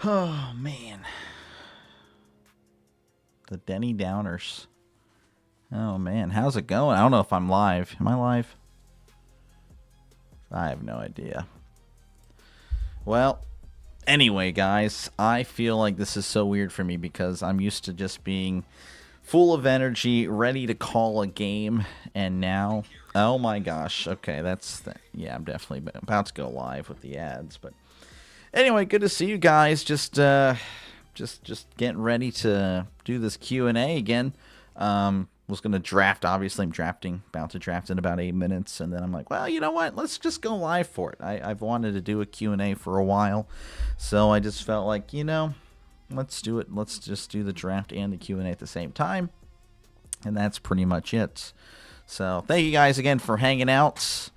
Oh, man. The Denny Downers. Oh, man. How's it going? I don't know if I'm live. Am I live? I have no idea. Well, anyway, guys, I feel like this is so weird for me because I'm used to just being full of energy, ready to call a game, and now, oh my gosh, okay, yeah, I'm definitely about to go live with the ads, but anyway, good to see you guys. Just getting ready to do this Q&A again. Was going to draft, obviously I'm about to draft in about 8 minutes, and then I'm like, well, you know what, let's just go live for it. I've wanted to do a Q&A for a while, so I just felt like, let's do it. Let's just do the draft and the Q&A at the same time, and that's pretty much it. So thank you guys again for hanging out,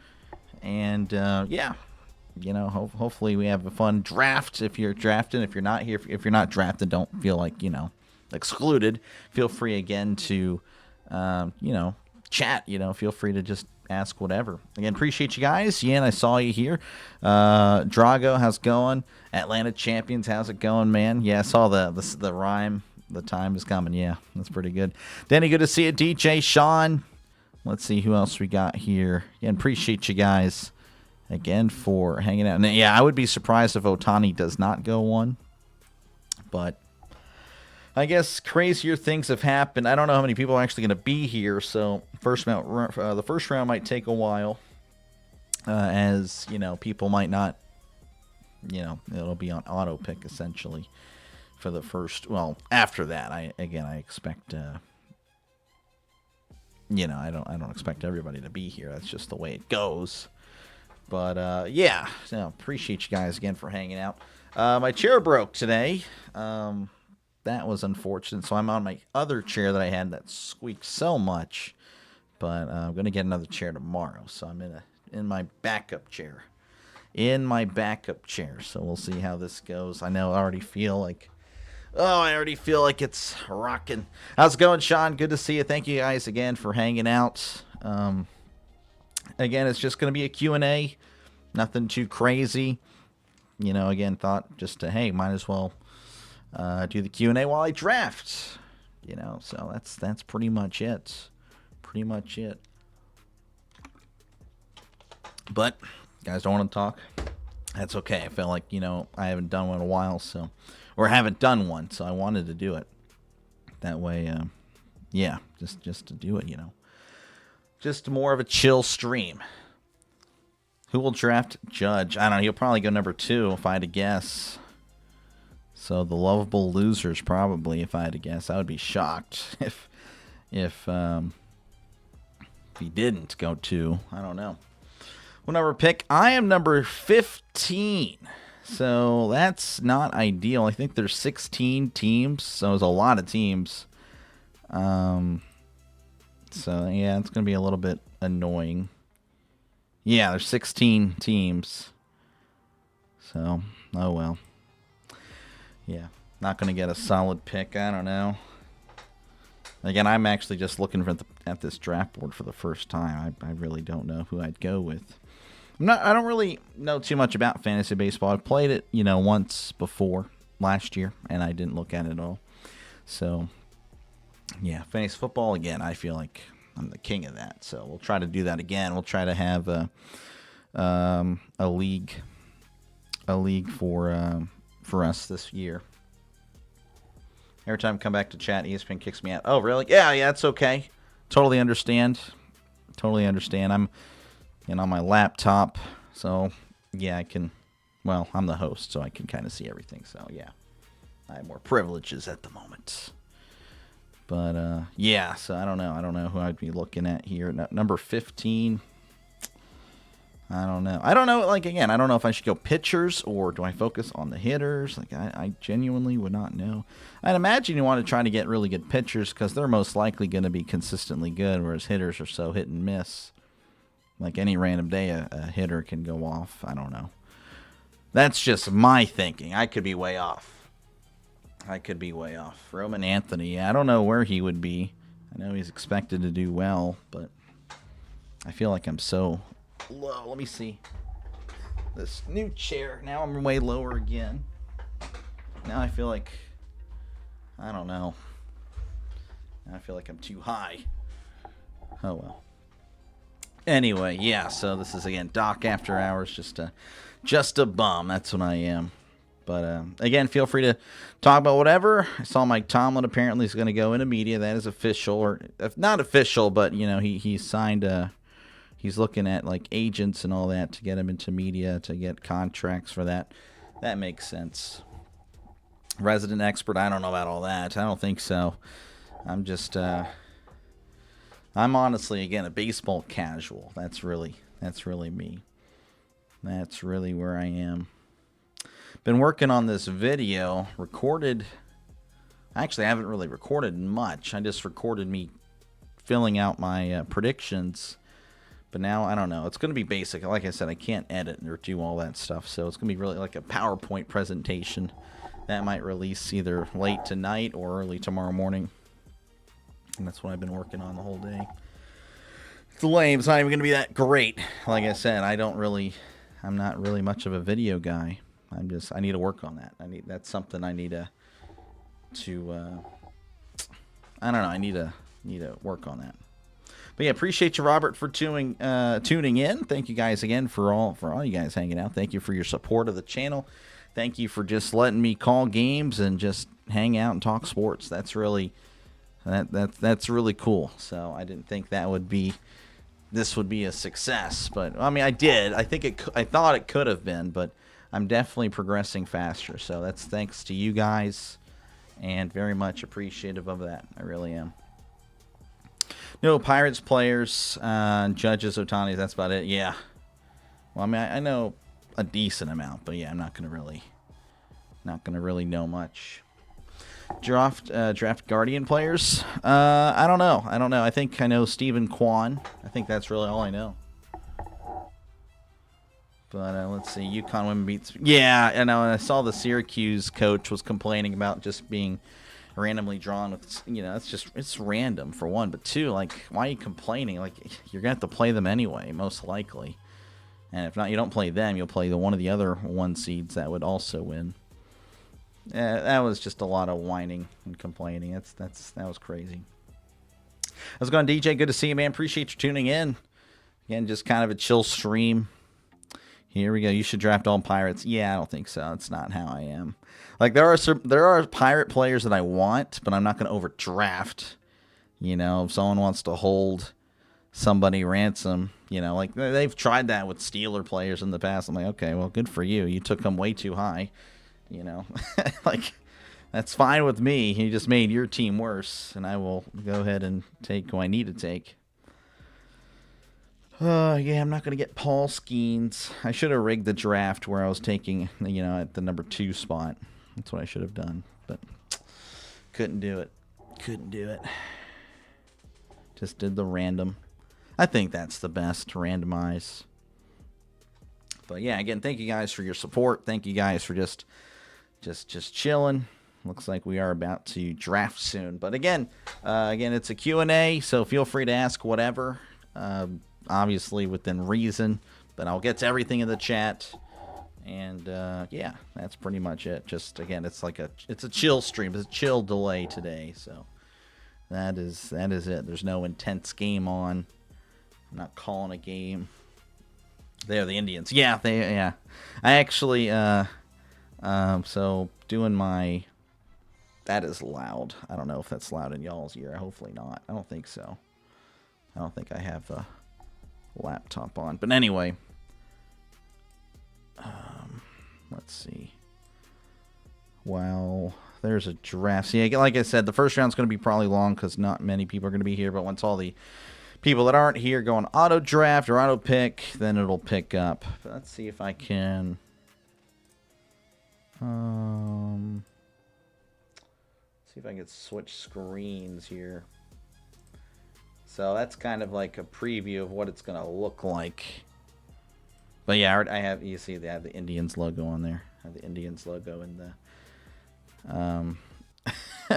and yeah, hopefully we have a fun draft. If you're drafting, if you're not here, if you're not drafted, don't feel like excluded. Feel free again to chat. Feel free to just ask whatever. Again, appreciate you guys. Yan, I saw you here. Drago, how's it going? Atlanta Champions, how's it going, man? Yeah, I saw the rhyme. The time is coming. Yeah, that's pretty good. Danny, good to see you. DJ, Sean. Let's see who else we got here. Again, appreciate you guys again for hanging out. And yeah, I would be surprised if Otani does not go one, but I guess crazier things have happened. I don't know how many people are actually going to be here, so the first round might take a while, as people might not, it'll be on auto pick essentially for the first. Well, after that, I expect, I don't expect everybody to be here. That's just the way it goes. But yeah, appreciate you guys again for hanging out. My chair broke today. That was unfortunate, so I'm on my other chair that I had that squeaked so much, but I'm going to get another chair tomorrow, so I'm in my backup chair. So we'll see how this goes. I already feel like it's rocking. How's it going, Sean? Good to see you. Thank you guys again for hanging out. Again, it's just going to be a Q&A, nothing too crazy. Again, thought just to, might as well do the Q&A while I draft, so that's pretty much it. But guys don't want to talk, that's okay. I felt like, I haven't done one in a while, so I wanted to do it that way. Yeah, just to do it, just more of a chill stream. Who will draft Judge? I don't know, he'll probably go number 2 if I had to guess. So the lovable losers, probably, if I had to guess. I would be shocked if he didn't go 2. I don't know. What number pick? I am number 15. So that's not ideal. I think there's 16 teams, so there's a lot of teams. So yeah, it's gonna be a little bit annoying. Yeah, there's 16 teams. So, oh well. Yeah, not going to get a solid pick. I don't know. Again, I'm actually just looking at this draft board for the first time. I really don't know who I'd go with. I don't really know too much about fantasy baseball. I've played it, once before last year, and I didn't look at it at all. So, yeah, fantasy football, again, I feel like I'm the king of that. So we'll try to do that again. We'll try to have a league for us this year. Every time I come back to chat, ESPN kicks me out. Oh, really? Yeah, it's okay. Totally understand. I'm on my laptop, so yeah, I can. Well, I'm the host, so I can kind of see everything. So yeah, I have more privileges at the moment. But yeah, so I don't know who I'd be looking at here. Number 15. I don't know. Like, again, I don't know if I should go pitchers or do I focus on the hitters. Like, I genuinely would not know. I'd imagine you want to try to get really good pitchers because they're most likely going to be consistently good, whereas hitters are so hit and miss. Like, any random day, a hitter can go off. I don't know. That's just my thinking. I could be way off. Roman Anthony, I don't know where he would be. I know he's expected to do well, but I feel like I'm so low. Let me see this new chair. Now I'm way lower again. Now I feel like, I don't know. I feel like I'm too high. Oh well. Anyway, yeah, so this is, again, Doc After Hours, just a bum. That's what I am. But, again, feel free to talk about whatever. I saw Mike Tomlin apparently is going to go into media. That is official, or if not official, but, you know, he signed he's looking at, like, agents and all that to get him into media, to get contracts for that. That makes sense. Resident expert, I don't know about all that. I don't think so. I'm just, I'm honestly, again, a baseball casual. That's really me. That's really where I am. Been working on this video, recorded. Actually, I haven't really recorded much. I just recorded me filling out my predictions. But now, I don't know. It's going to be basic. Like I said, I can't edit or do all that stuff. So it's going to be really like a PowerPoint presentation. That might release either late tonight or early tomorrow morning. And that's what I've been working on the whole day. It's lame. It's not even going to be that great. Like I said, I'm not really much of a video guy. I need to work on that. That's something I need to I don't know. I need to work on that. But yeah, appreciate you, Robert, for tuning in. Thank you guys again for all you guys hanging out. Thank you for your support of the channel. Thank you for just letting me call games and just hang out and talk sports. That's really really cool. So I didn't think this would be a success, but I mean, I did. I thought it could have been, but I'm definitely progressing faster. So that's thanks to you guys, and very much appreciative of that. I really am. No Pirates players, Judges, Ohtani. That's about it. Yeah. Well, I mean, I know a decent amount, but yeah, I'm not gonna really know much. Draft Guardian players. I don't know. I think I know Stephen Kwan. I think that's really all I know. But let's see. UConn women beats. Yeah, I know. And I saw the Syracuse coach was complaining about just being randomly drawn with. You know, it's random for one, but two, like, why are you complaining? Like, you're gonna have to play them anyway, most likely. And if not, you don't play them. You'll play one of the other 1 seeds that would also win. That was just a lot of whining and complaining. That was crazy. How's it going, DJ? Good to see you, man. Appreciate you tuning in. Again, just kind of a chill stream. Here we go. You should draft all Pirates. Yeah, I don't think so. It's not how I am. Like, there are Pirate players that I want, but I'm not going to overdraft. You know, if someone wants to hold somebody ransom, you know, like they've tried that with Steeler players in the past. I'm like, okay, well, good for you. You took them way too high. You know, like, that's fine with me. You just made your team worse, and I will go ahead and take who I need to take. Yeah, I'm not going to get Paul Skeens. I should have rigged the draft where I was taking, you know, at the number 2 spot. That's what I should have done, but couldn't do it. Just did the random. I think that's the best, to randomize. But yeah, again, thank you guys for your support. Thank you guys for just chilling. Looks like we are about to draft soon. But again, it's a Q&A, so feel free to ask whatever. Obviously within reason, but I'll get to everything in the chat. And yeah, that's pretty much it. Just again, it's a chill stream. It's a chill delay today, so that is it. There's no intense game on. I'm not calling a game. They're the Indians. Yeah, I actually so doing my. That is loud. I don't know if that's loud in y'all's ear. Hopefully not. I don't think so. I don't think I have a laptop on. But anyway, let's see. Well, there's a draft. See, like I said, the first round's going to be probably long because not many people are going to be here. But once all the people that aren't here go on auto draft or auto pick, then it'll pick up. But let's see if I can. See if I can switch screens here. So that's kind of like a preview of what it's going to look like. But yeah, I have, you see they have the Indians logo on there. I have the Indians logo in the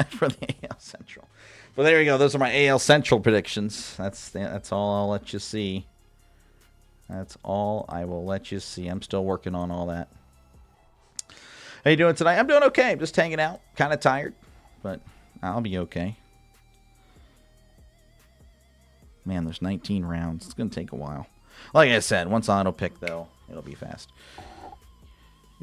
for the AL Central. But there you go. Those are my AL Central predictions. That's all I'll let you see. That's all I will let you see. I'm still working on all that. How you doing tonight? I'm doing okay. I'm just hanging out. Kind of tired, but I'll be okay. Man, there's 19 rounds. It's going to take a while. Like I said, once auto pick, though, it'll be fast.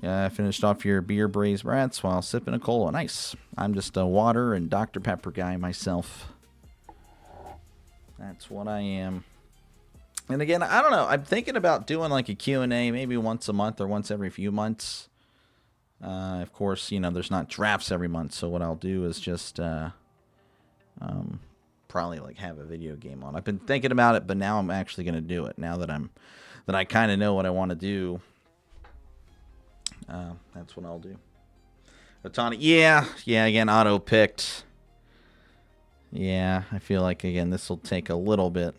Yeah, I finished off your beer braised rats while sipping a cola. Nice. I'm just a water and Dr. Pepper guy myself. That's what I am. And again, I don't know. I'm thinking about doing like a Q&A maybe once a month or once every few months. Of course, you know, there's not drafts every month. So what I'll do is just probably like have a video game on. I've been thinking about it, but now I'm actually going to do it. Now that I kind of know what I want to do. That's what I'll do. Otani, yeah, again, auto picked. Yeah, I feel like, again, this will take a little bit.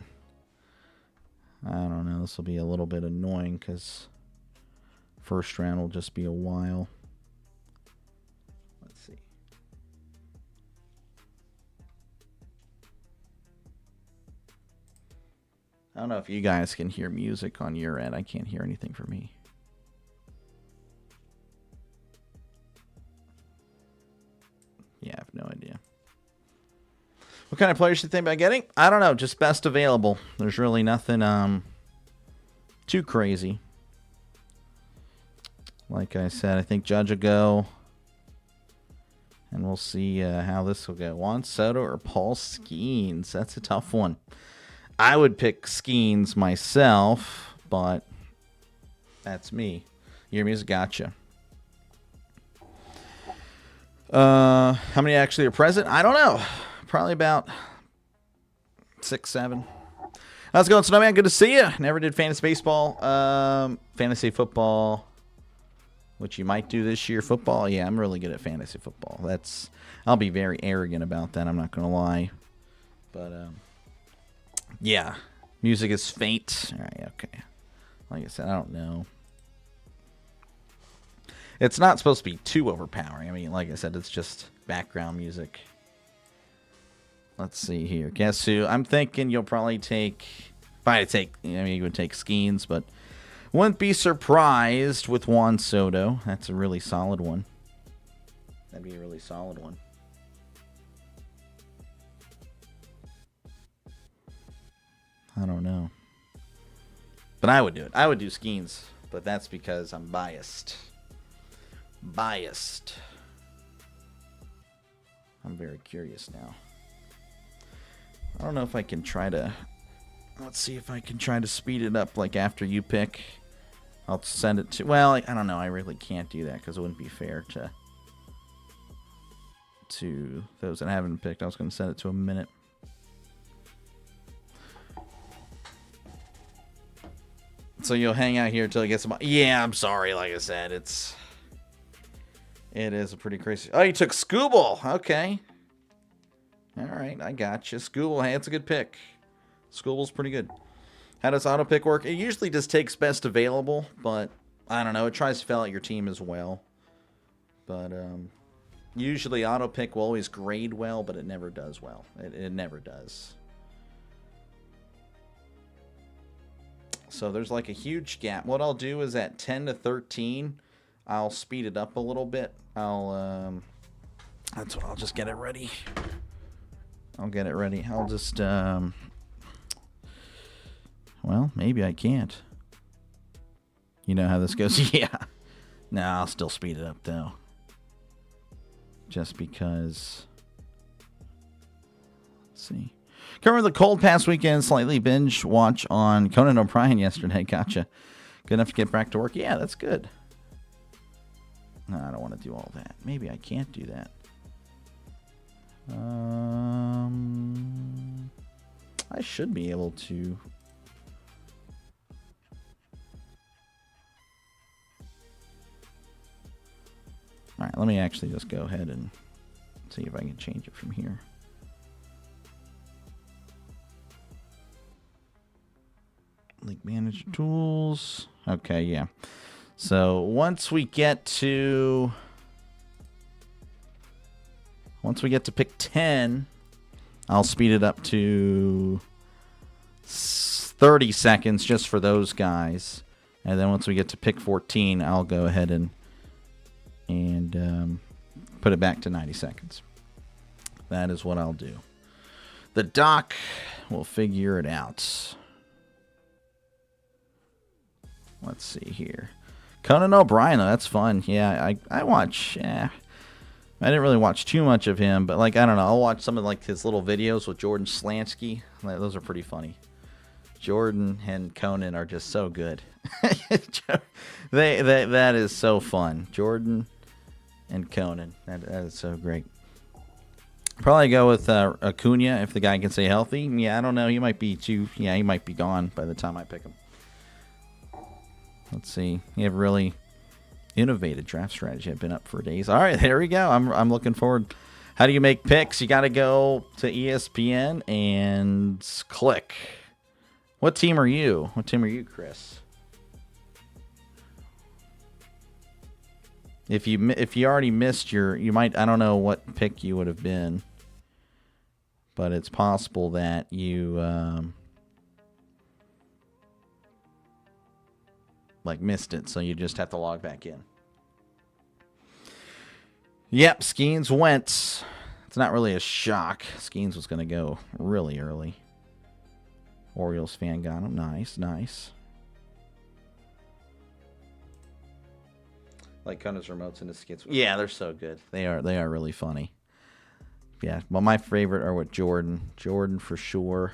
I don't know, this will be a little bit annoying because first round will just be a while. Let's see. I don't know if you guys can hear music on your end. I can't hear anything from me. Yeah, I have no idea. What kind of players do you think about getting? I don't know, just best available. There's really nothing too crazy. Like I said, I think Judge will go. And we'll see how this will go. Juan Soto or Paul Skeens? That's a tough one. I would pick Skeens myself, but that's me. Your music, gotcha. How many actually are present? I don't know. Probably about 6, 7. How's it going, Snowman? Good to see you. Never did fantasy baseball. Fantasy football, which you might do this year. Football, yeah, I'm really good at fantasy football. I'll be very arrogant about that. I'm not gonna lie. But yeah, music is faint. All right, okay. Like I said, I don't know. It's not supposed to be too overpowering. I mean, like I said, it's just background music. Let's see here. Guess who? I'm thinking you'll probably take... If I had to take... I mean, you would take Skeens, but... Wouldn't be surprised with Juan Soto. That's a really solid one. That'd be a really solid one. I don't know. But I would do it. I would do Skeens. But that's because I'm biased. I'm very curious now. I don't know if I can try to... Let's see if I can try to speed it up like after you pick. I'll send it to... Well, I don't know. I really can't do that because it wouldn't be fair to those that haven't picked. I was going to send it to a minute. So you'll hang out here until it gets some... Yeah, I'm sorry. Like I said, it is a pretty crazy... Oh, you took Scooble. Okay. All right, I got you. Scooble, hey, it's a good pick. Scooble's pretty good. How does auto pick work? It usually just takes best available, but I don't know. It tries to fill out your team as well. But usually auto pick will always grade well, but it never does well. It never does. So there's like a huge gap. What I'll do is at 10 to 13, I'll speed it up a little bit. I'll just get it ready. I'll get it ready. I'll just, well, maybe I can't. You know how this goes? Yeah. No, I'll still speed it up, though. Just because. Let's see. Covered the cold past weekend. Slightly binge watch on Conan O'Brien yesterday. Gotcha. Good enough to get back to work? Yeah, that's good. No, I don't want to do all that. Maybe I can't do that. I should be able to. All right, let me actually just go ahead and see if I can change it from here. League Manager Tools. Okay, yeah. So once we get to pick 10, I'll speed it up to 30 seconds just for those guys. And then once we get to pick 14, I'll go ahead and and put it back to 90 seconds. That is what I'll do. The doc will figure it out. Let's see here. Conan O'Brien, though, that's fun. Yeah, I watch. I didn't really watch too much of him, but, like, I don't know. I'll watch some of, like, his little videos with Jordan Slansky. Those are pretty funny. Jordan and Conan are just so good. That is so fun. Jordan and Conan. That is so great. Probably go with Acuna if the guy can stay healthy. Yeah, I don't know. He might be too. Yeah, he might be gone by the time I pick him. Let's see. You have really innovative draft strategy. I've been up for days. All right, there we go. I'm looking forward. How do you make picks? You got to go to ESPN and click. What team are you? What team are you, Chris? If you already missed you might, I don't know what pick you would have been, but it's possible that you like missed it, so you just have to log back in. Yep, Skeens went. It's not really a shock. Skeens was going to go really early. Orioles fan got him. Nice. Like Conan's remotes and his skits. Yeah, they're so good. They are really funny. Yeah, well, my favorite are with Jordan. Jordan for sure.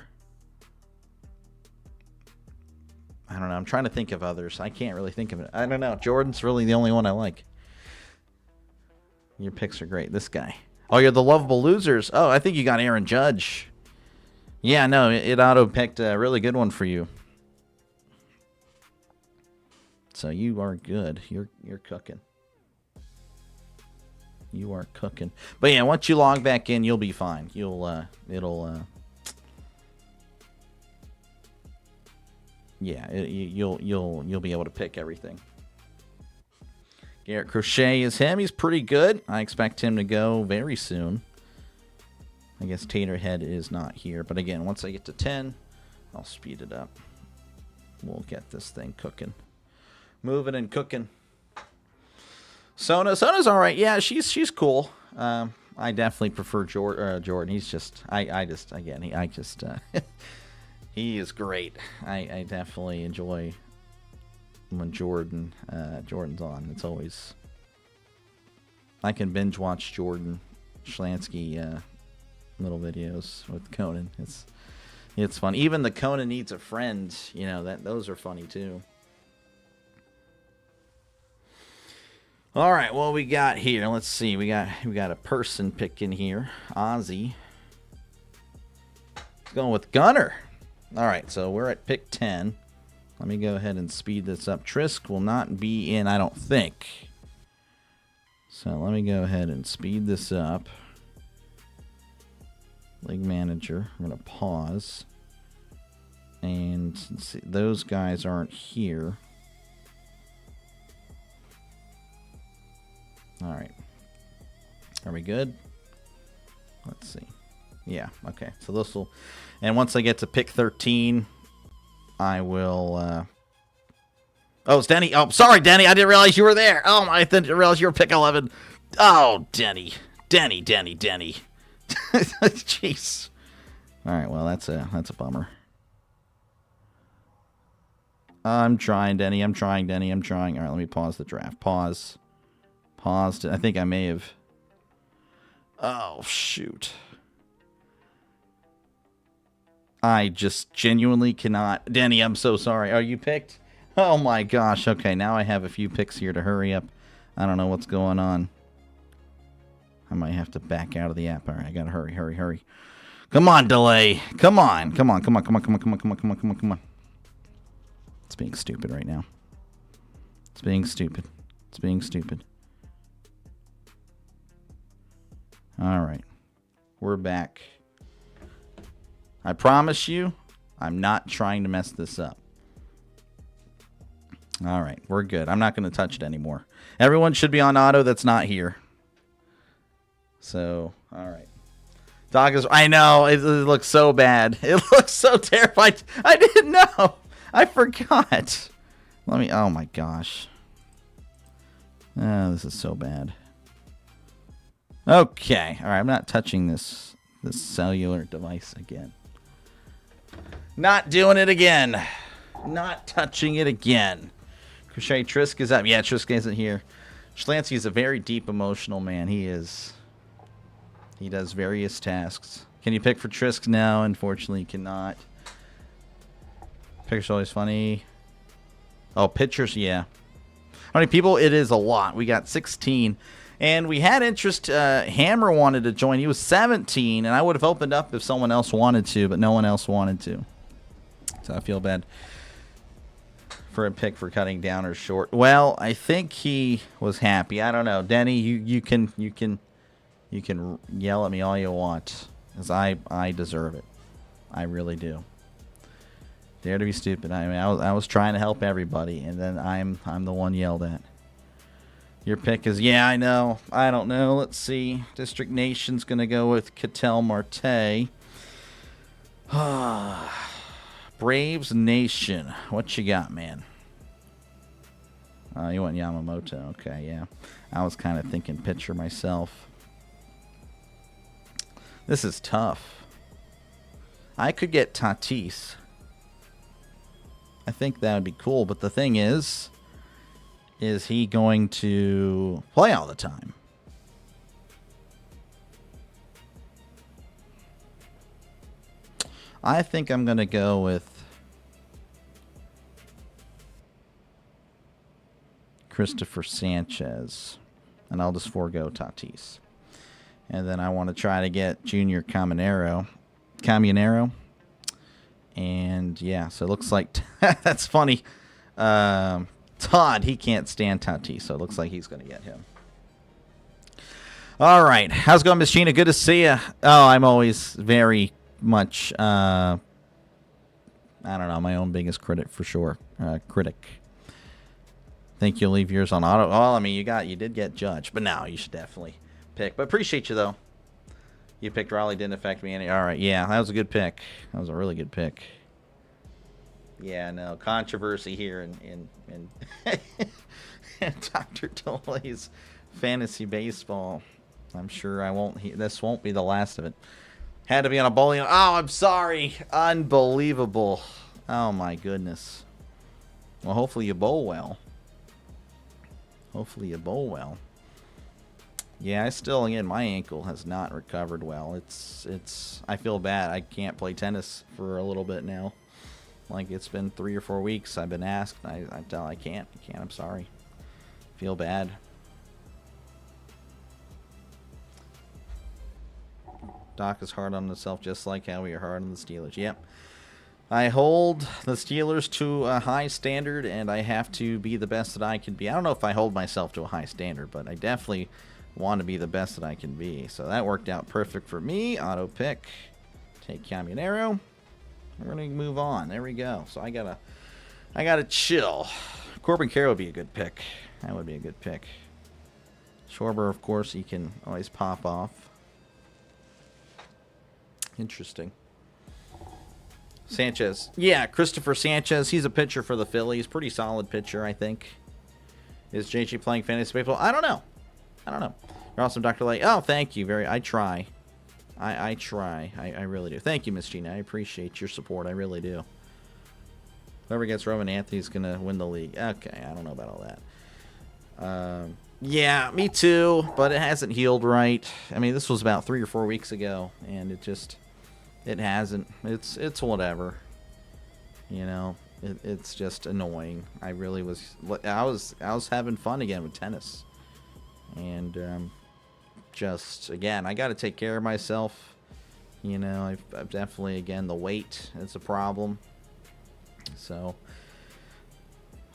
I don't know. I'm trying to think of others. I can't really think of it. I don't know. Jordan's really the only one I like. Your picks are great. This guy. Oh, you're the lovable losers. Oh, I think you got Aaron Judge. Yeah, no, it auto-picked a really good one for you. So you are good. You're cooking. You are cooking. But yeah, once you log back in, you'll be fine. You'll you'll be able to pick everything. Garrett Crochet is him. He's pretty good. I expect him to go very soon. I guess Taterhead is not here. But again, once I get to 10, I'll speed it up. We'll get this thing cooking. Moving and cooking. Sona's all right. Yeah, she's cool. I definitely prefer Jordan. He's just he is great. I definitely enjoy when Jordan's on. It's always, I can binge watch Jordan Schlansky little videos with Conan. It's fun. Even the Conan Needs a Friend, those are funny too. All right, what we got here? Let's see. We got a person picking here. Ozzy. Going with Gunner. All right, so we're at pick 10. Let me go ahead and speed this up. Trisk will not be in, I don't think. So let me go ahead and speed this up. League manager. I'm going to pause. And see, those guys aren't here. All right. Are we good? Let's see. Yeah, okay. So this will... And once I get to pick 13, I will... Oh, it's Denny. Oh, sorry, Denny. I didn't realize you were there. Oh, I didn't realize you were pick 11. Oh, Denny. Denny. Jeez. All right, well, that's a bummer. I'm trying, Denny. All right, let me pause the draft. Paused. I think I may have... Oh, shoot. I just genuinely cannot... Denny, I'm so sorry. Are you picked? Oh, my gosh. Okay, now I have a few picks here to hurry up. I don't know what's going on. I might have to back out of the app. All right, I gotta hurry. Come on, delay. Come on. It's being stupid right now. It's being stupid. All right. We're back. I promise you, I'm not trying to mess this up. All right. We're good. I'm not going to touch it anymore. Everyone should be on auto that's not here. So, all right. Dog is... I know. It looks so bad. It looks so terrified. I didn't know. I forgot. Let me... Oh, my gosh. Oh, this is so bad. Okay. All right, I'm not touching this cellular device again. Not doing it again. Not touching it again. Crochet Trisk is up. Yeah, Trisk isn't here. Schlancy is a very deep emotional man. He is. He does various tasks. Can you pick for Trisk? No, unfortunately, you cannot. Picture's always funny. Oh, pictures, yeah. How many people? It is a lot. We got 16. And we had interest. Hammer wanted to join. He was 17, and I would have opened up if someone else wanted to, but no one else wanted to. So I feel bad for a pick for cutting down or short. Well, I think he was happy. I don't know. Denny, you can yell at me all you want, because I deserve it. I really do. Dare to be stupid. I mean, I was trying to help everybody, and then I'm the one yelled at. Your pick is, yeah, I know. I don't know. Let's see. District Nation's going to go with Ketel Marte. Braves Nation. What you got, man? You went Yamamoto. Okay, yeah. I was kind of thinking pitcher myself. This is tough. I could get Tatis. I think that would be cool, but the thing is he going to play all the time? I think I'm going to go with Christopher Sanchez, and I'll just forego Tatis. And then I want to try to get Junior Caminero. And yeah, so it looks like that's funny. Todd, he can't stand Tatis, so it looks like he's going to get him. All right. How's it going, Miss Gina? Good to see you. Oh, I'm always very much, I don't know, my own biggest critic for sure. Critic. Think you'll leave yours on auto? Well, I mean, you did get Judge, but no, you should definitely pick. But appreciate you, though. You picked Raleigh, didn't affect me any. All right, yeah, that was a good pick. That was a really good pick. Yeah, no controversy here in Dr. Tolley's fantasy baseball. I'm sure this won't be the last of it. Had to be on a bowling. Oh, I'm sorry. Unbelievable. Oh my goodness. Well, hopefully you bowl well. Hopefully you bowl well. Yeah, again, my ankle has not recovered well. I feel bad. I can't play tennis for a little bit now. Like, it's been 3 or 4 weeks. I've been asked. I can't. I'm sorry. Feel bad. Doc is hard on himself, just like how we are hard on the Steelers. Yep. I hold the Steelers to a high standard, and I have to be the best that I can be. I don't know if I hold myself to a high standard, but I definitely want to be the best that I can be. So that worked out perfect for me. Auto pick. Take Caminero. We're going to move on. There we go. So I gotta chill. Corbin Carroll would be a good pick. That would be a good pick. Schwarber, of course, he can always pop off. Interesting. Sanchez. Yeah, Christopher Sanchez. He's a pitcher for the Phillies. Pretty solid pitcher, I think. Is JG playing fantasy baseball? I don't know. You're awesome, Dr. Lay. Oh, thank you. I try. I try. I really do. Thank you, Miss Gina. I appreciate your support. I really do. Whoever gets Roman Anthony's going to win the league. Okay, I don't know about all that. Yeah, me too, but it hasn't healed right. I mean, this was about 3 or 4 weeks ago, and it hasn't. It's whatever. You know, it's just annoying. I was having fun again with tennis. And just, again, I got to take care of myself. You know, I've definitely, again, the weight is a problem. So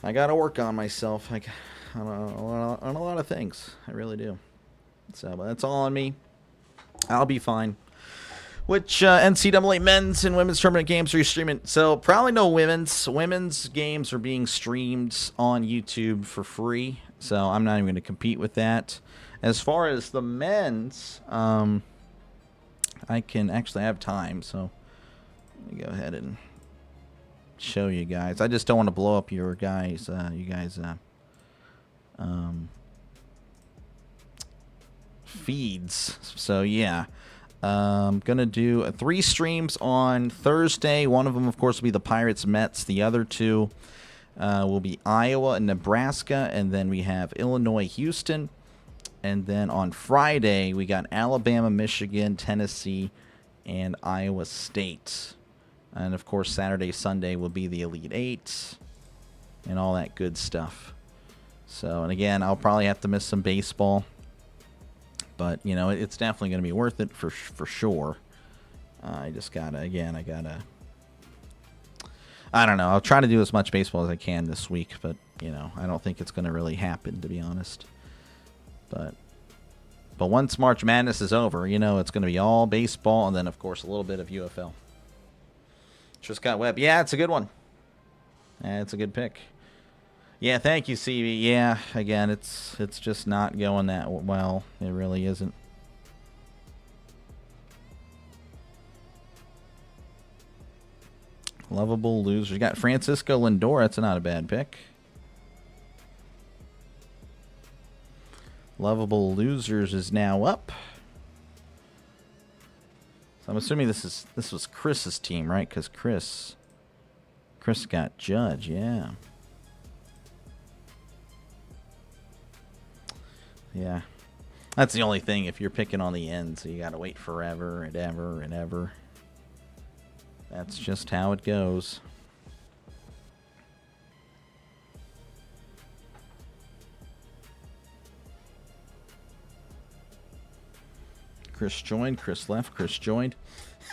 I got to work on myself. On a lot of things. I really do. So but that's all on me. I'll be fine. Which NCAA men's and women's tournament games are you streaming? So probably no women's. Women's games are being streamed on YouTube for free. So I'm not even going to compete with that. As far as the men's, I can actually have time. So let me go ahead and show you guys. I just don't want to blow up your guys. feeds. So yeah, gonna do 3 streams on Thursday. One of them, of course, will be the Pirates Mets. The other 2 will be Iowa and Nebraska, and then we have Illinois Houston. And then on Friday, we got Alabama, Michigan, Tennessee, and Iowa State. And, of course, Saturday, Sunday will be the Elite Eight and all that good stuff. So, and again, I'll probably have to miss some baseball. But, you know, it's definitely going to be worth it for sure. I just got to, again, I don't know. I'll try to do as much baseball as I can this week. But, you know, I don't think it's going to really happen, to be honest. But once March Madness is over, you know, it's going to be all baseball and then, of course, a little bit of UFL. Triscott Webb. Yeah, it's a good one. Yeah, it's a good pick. Yeah, thank you, CB. Yeah, again, it's just not going that well. It really isn't. Lovable losers. You got Francisco Lindor. That's not a bad pick. Lovable Losers is now up. So I'm assuming this was Chris's team, right? Because Chris got Judge, yeah. Yeah. That's the only thing if you're picking on the end, so you gotta wait forever and ever and ever. That's just how it goes. Chris joined, Chris left, Chris joined.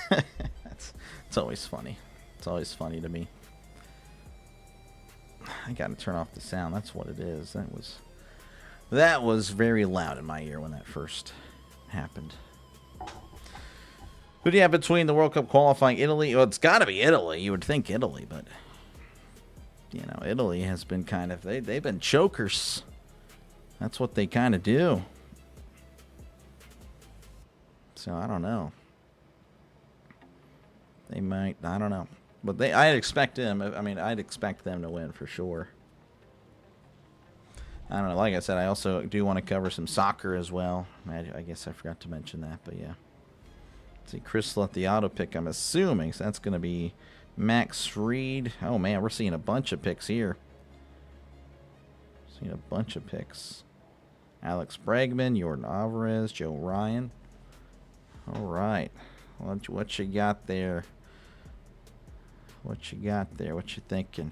It's always funny. It's always funny to me. I gotta turn off the sound. That's what it is. That was very loud in my ear when that first happened. Who do you have between the World Cup qualifying Italy? Well, it's got to be Italy. You would think Italy, but you know, Italy has been kind of they've been chokers. That's what they kind of do. So I don't know. They might. I don't know. But I'd expect them. I mean, I'd expect them to win for sure. I don't know. Like I said, I also do want to cover some soccer as well. I guess I forgot to mention that, but yeah. See, Chris let the auto pick, I'm assuming. So that's going to be Max Fried. Oh, man, we're seeing a bunch of picks here. Seeing a bunch of picks. Alex Bregman, Jordan Alvarez, Joe Ryan. All right. What you got there? What you got there? What you thinking?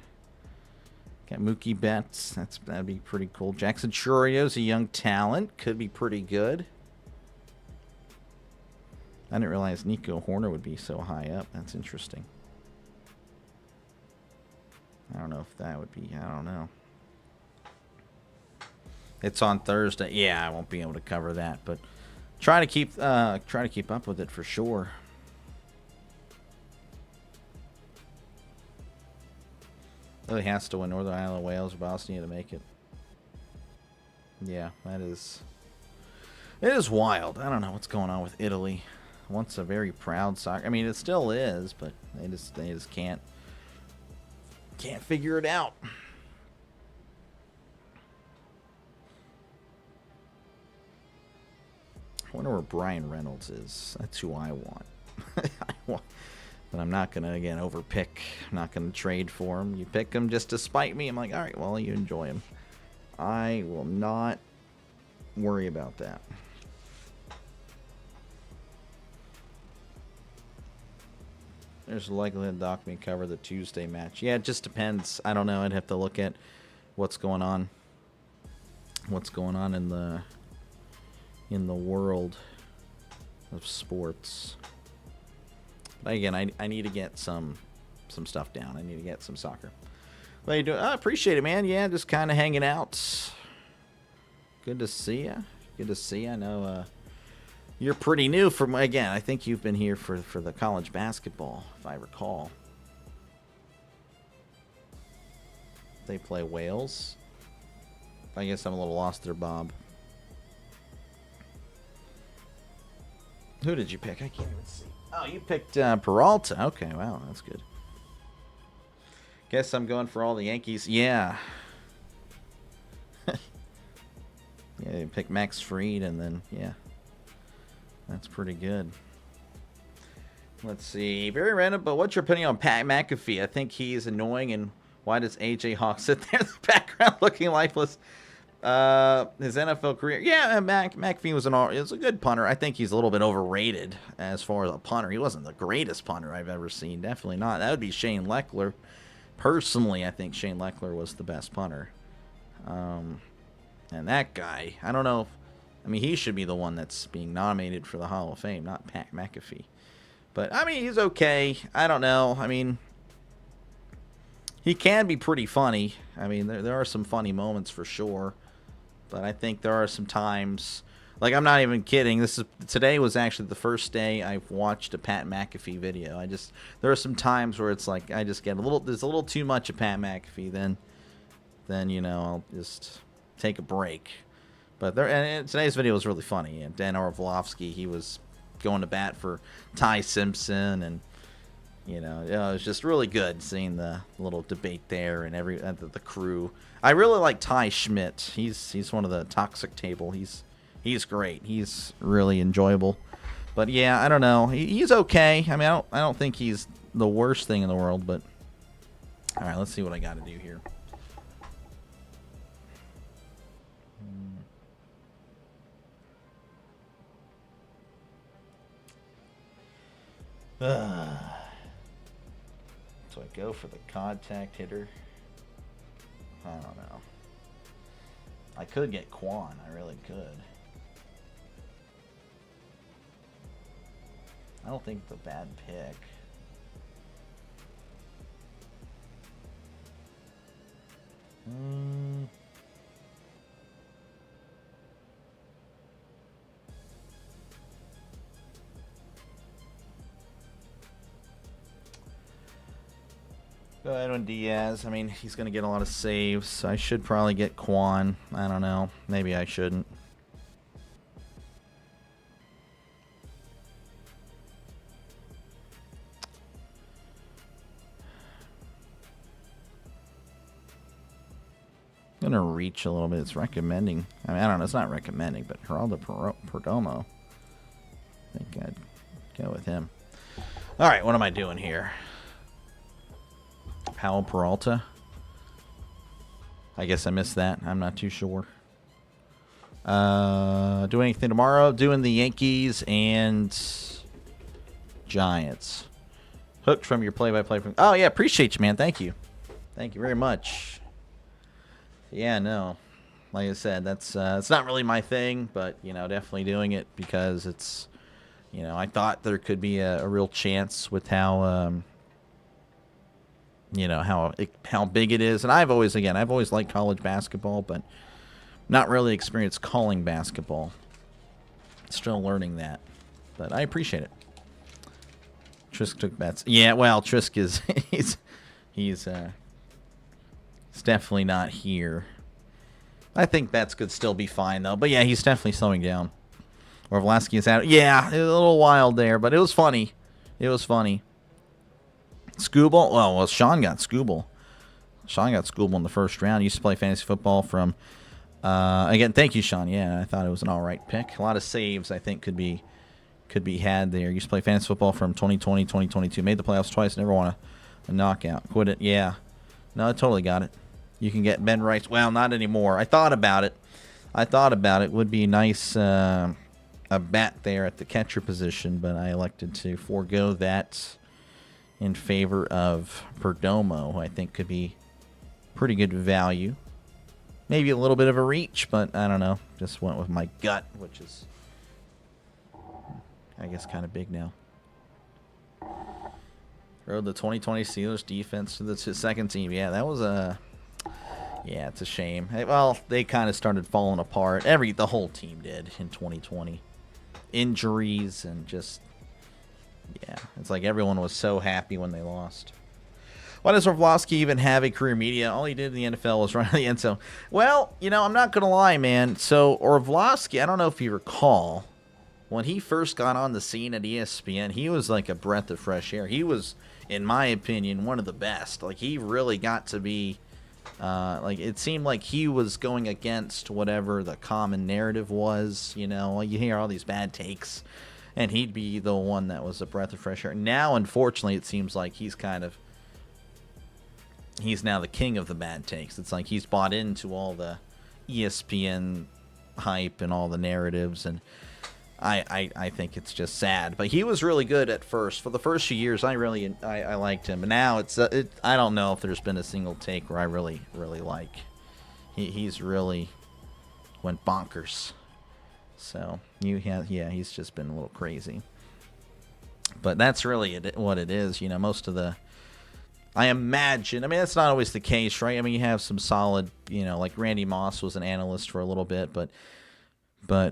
Got Mookie Betts. That'd be pretty cool. Jackson Churrio's a young talent. Could be pretty good. I didn't realize Nico Horner would be so high up. That's interesting. I don't know if that would be. I don't know. It's on Thursday. Yeah, I won't be able to cover that, but try to keep up with it for sure. Really has to win Northern Ireland, Wales, or Bosnia to make it. Yeah, it is wild. I don't know what's going on with Italy. Once a very proud soccer. I mean, it still is, but they just can't figure it out. I wonder where Brian Reynolds is. That's who I want. But I'm not gonna again overpick. I'm not gonna trade for him. You pick him just to spite me. I'm like, all right, well, you enjoy him. I will not worry about that. There's a likelihood Doc may cover the Tuesday match. Yeah, it just depends. I don't know. I'd have to look at what's going on. What's going on in the world of sports. But again, I need to get some stuff down. I need to get some soccer. What are you doing? I appreciate it, man. Yeah, just kind of hanging out. Good to see you. Good to see you. I know you're pretty new again, I think you've been here for the college basketball, if I recall. They play Wales. I guess I'm a little lost there, Bob. Who did you pick? I can't even see. Oh, you picked Peralta. Okay, wow, that's good. Guess I'm going for all the Yankees. Yeah. Yeah, you pick Max Fried and then, yeah. That's pretty good. Let's see. Very random, but what's your opinion on Pat McAfee? I think he's annoying, and why does AJ Hawk sit there in the background looking lifeless? His NFL career. Yeah, McAfee was a good punter. I think he's a little bit overrated as far as a punter. He wasn't the greatest punter I've ever seen. Definitely not. That would be Shane Lechler. Personally, I think Shane Lechler was the best punter. And that guy, I don't know. I mean, he should be the one that's being nominated for the Hall of Fame, not Pat McAfee. But, I mean, he's okay. I don't know. I mean, he can be pretty funny. I mean, there are some funny moments for sure. But I think there are some times, like, I'm not even kidding. Today was actually the first day I've watched a Pat McAfee video. There are some times where it's like I just get there's a little too much of Pat McAfee. Then you know, I'll just take a break. But today's video was really funny. And Dan Orlovsky, he was going to bat for Ty Simpson, and you know, it was just really good seeing the little debate there and the crew. I really like Ty Schmidt. He's one of the Toxic Table. He's great. He's really enjoyable. But yeah, I don't know. He's okay. I mean, I don't think he's the worst thing in the world. But all right, let's see what I got to do here. So I go for the contact hitter. I don't know. I could get Quan. I really could. I don't think it's a bad pick. Go Edwin Diaz. I mean, he's going to get a lot of saves. I should probably get Quan. I don't know. Maybe I shouldn't. I'm going to reach a little bit. It's recommending. I mean, I don't know. It's not recommending, but Geraldo Perdomo. I think I'd go with him. All right, what am I doing here? Powell Peralta. I guess I missed that. I'm not too sure. Do anything tomorrow? Doing the Yankees and Giants. Hooked from your play-by-play. Oh, yeah. Appreciate you, man. Thank you. Thank you very much. Yeah, no. Like I said, it's not really my thing, but, you know, definitely doing it because it's, you know, I thought there could be a real chance with how, you know, how big it is. And I've always liked college basketball, but not really experienced calling basketball. Still learning that, but I appreciate it. Trisk took bets. Yeah, well, Trisk is he's definitely not here. I think bets could still be fine though. But yeah, he's definitely slowing down. Orlovsky is out. Yeah, it was a little wild there, but it was funny. It was funny. Skubal? Well, Sean got Skubal. Sean got Skubal in the first round. He used to play fantasy football from... again, thank you, Sean. Yeah, I thought it was an all right pick. A lot of saves, I think, could be had there. Used to play fantasy football from 2020, 2022. Made the playoffs twice. Never won a knockout. Quit it. Yeah. No, I totally got it. You can get Ben Rice. Well, not anymore. I thought about it. Would be nice a bat there at the catcher position, but I elected to forego that in favor of Perdomo, who I think could be pretty good value. Maybe a little bit of a reach, but I don't know. Just went with my gut, which is, I guess, kind of big now. Rode the 2020 Steelers defense to the second team. Yeah, that was yeah, it's a shame. Well, they kind of started falling apart. The whole team did in 2020. Injuries and just, yeah, it's like everyone was so happy when they lost. Why does Orlovsky even have a career media? All he did in the NFL was run the end zone. Well, you know, I'm not going to lie, man. So Orlovsky, I don't know if you recall, when he first got on the scene at ESPN, he was like a breath of fresh air. He was, in my opinion, one of the best. Like, he really got to be, like, it seemed like he was going against whatever the common narrative was. You know, you hear all these bad takes and he'd be the one that was a breath of fresh air. Now, unfortunately, it seems like he's now the king of the bad takes. It's like he's bought into all the ESPN hype and all the narratives, and I think it's just sad. But he was really good at first. For the first few years, I liked him. But now I don't know if there's been a single take where I really like. He's really went bonkers. So he's just been a little crazy. But that's really what it is. You know, most of the, I imagine, I mean, that's not always the case, right? I mean, you have some solid, you know, like Randy Moss was an analyst for a little bit, but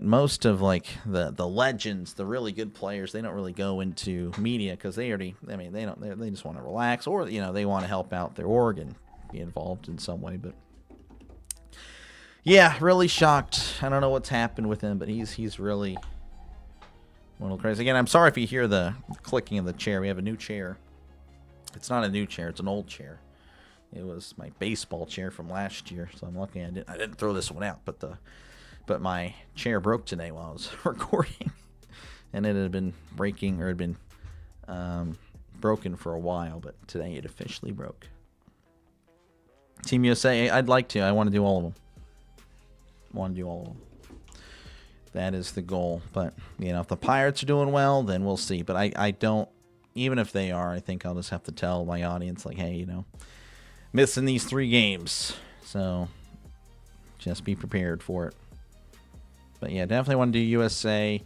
most of like the legends, the really good players, they don't really go into media because they just want to relax, or, you know, they want to help out their org and be involved in some way. But yeah, really shocked. I don't know what's happened with him, but he's really a little crazy. Again, I'm sorry if you hear the clicking of the chair. We have a new chair. It's not a new chair. It's an old chair. It was my baseball chair from last year, so I'm lucky I didn't throw this one out. But my chair broke today while I was recording, and it had been broken for a while, but today it officially broke. Team USA, I'd like to. I want to do all of them. That is the goal. But, you know, if the Pirates are doing well, then we'll see. But I don't, even if they are, I think I'll just have to tell my audience, like, hey, you know, missing these 3 games. So just be prepared for it. But yeah, definitely want to do USA.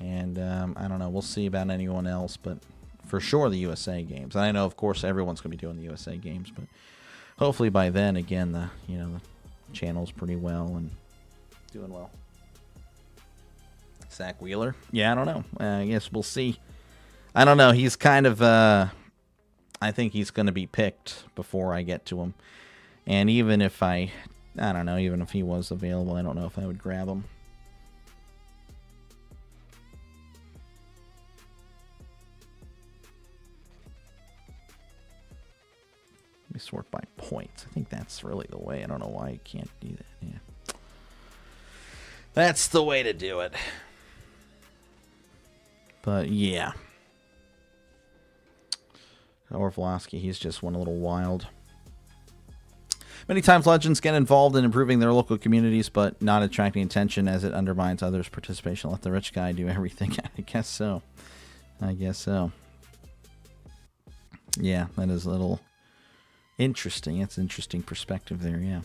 And I don't know, we'll see about anyone else. But for sure the USA games. And I know, of course, everyone's going to be doing the USA games. But hopefully by then, again, the channel's pretty well and doing well. Zach Wheeler? Yeah, I don't know. I guess we'll see. I don't know. He's kind of, I think he's going to be picked before I get to him. And even if I don't know, even if he was available, I don't know if I would grab him. Let me sort by points. I think that's really the way. I don't know why you can't do that. Yeah. That's the way to do it. But yeah. Orlovsky, he's just one a little wild. Many times legends get involved in improving their local communities, but not attracting attention as it undermines others' participation. Let the rich guy do everything. I guess so. Yeah, that is a little interesting. That's an interesting perspective there, yeah.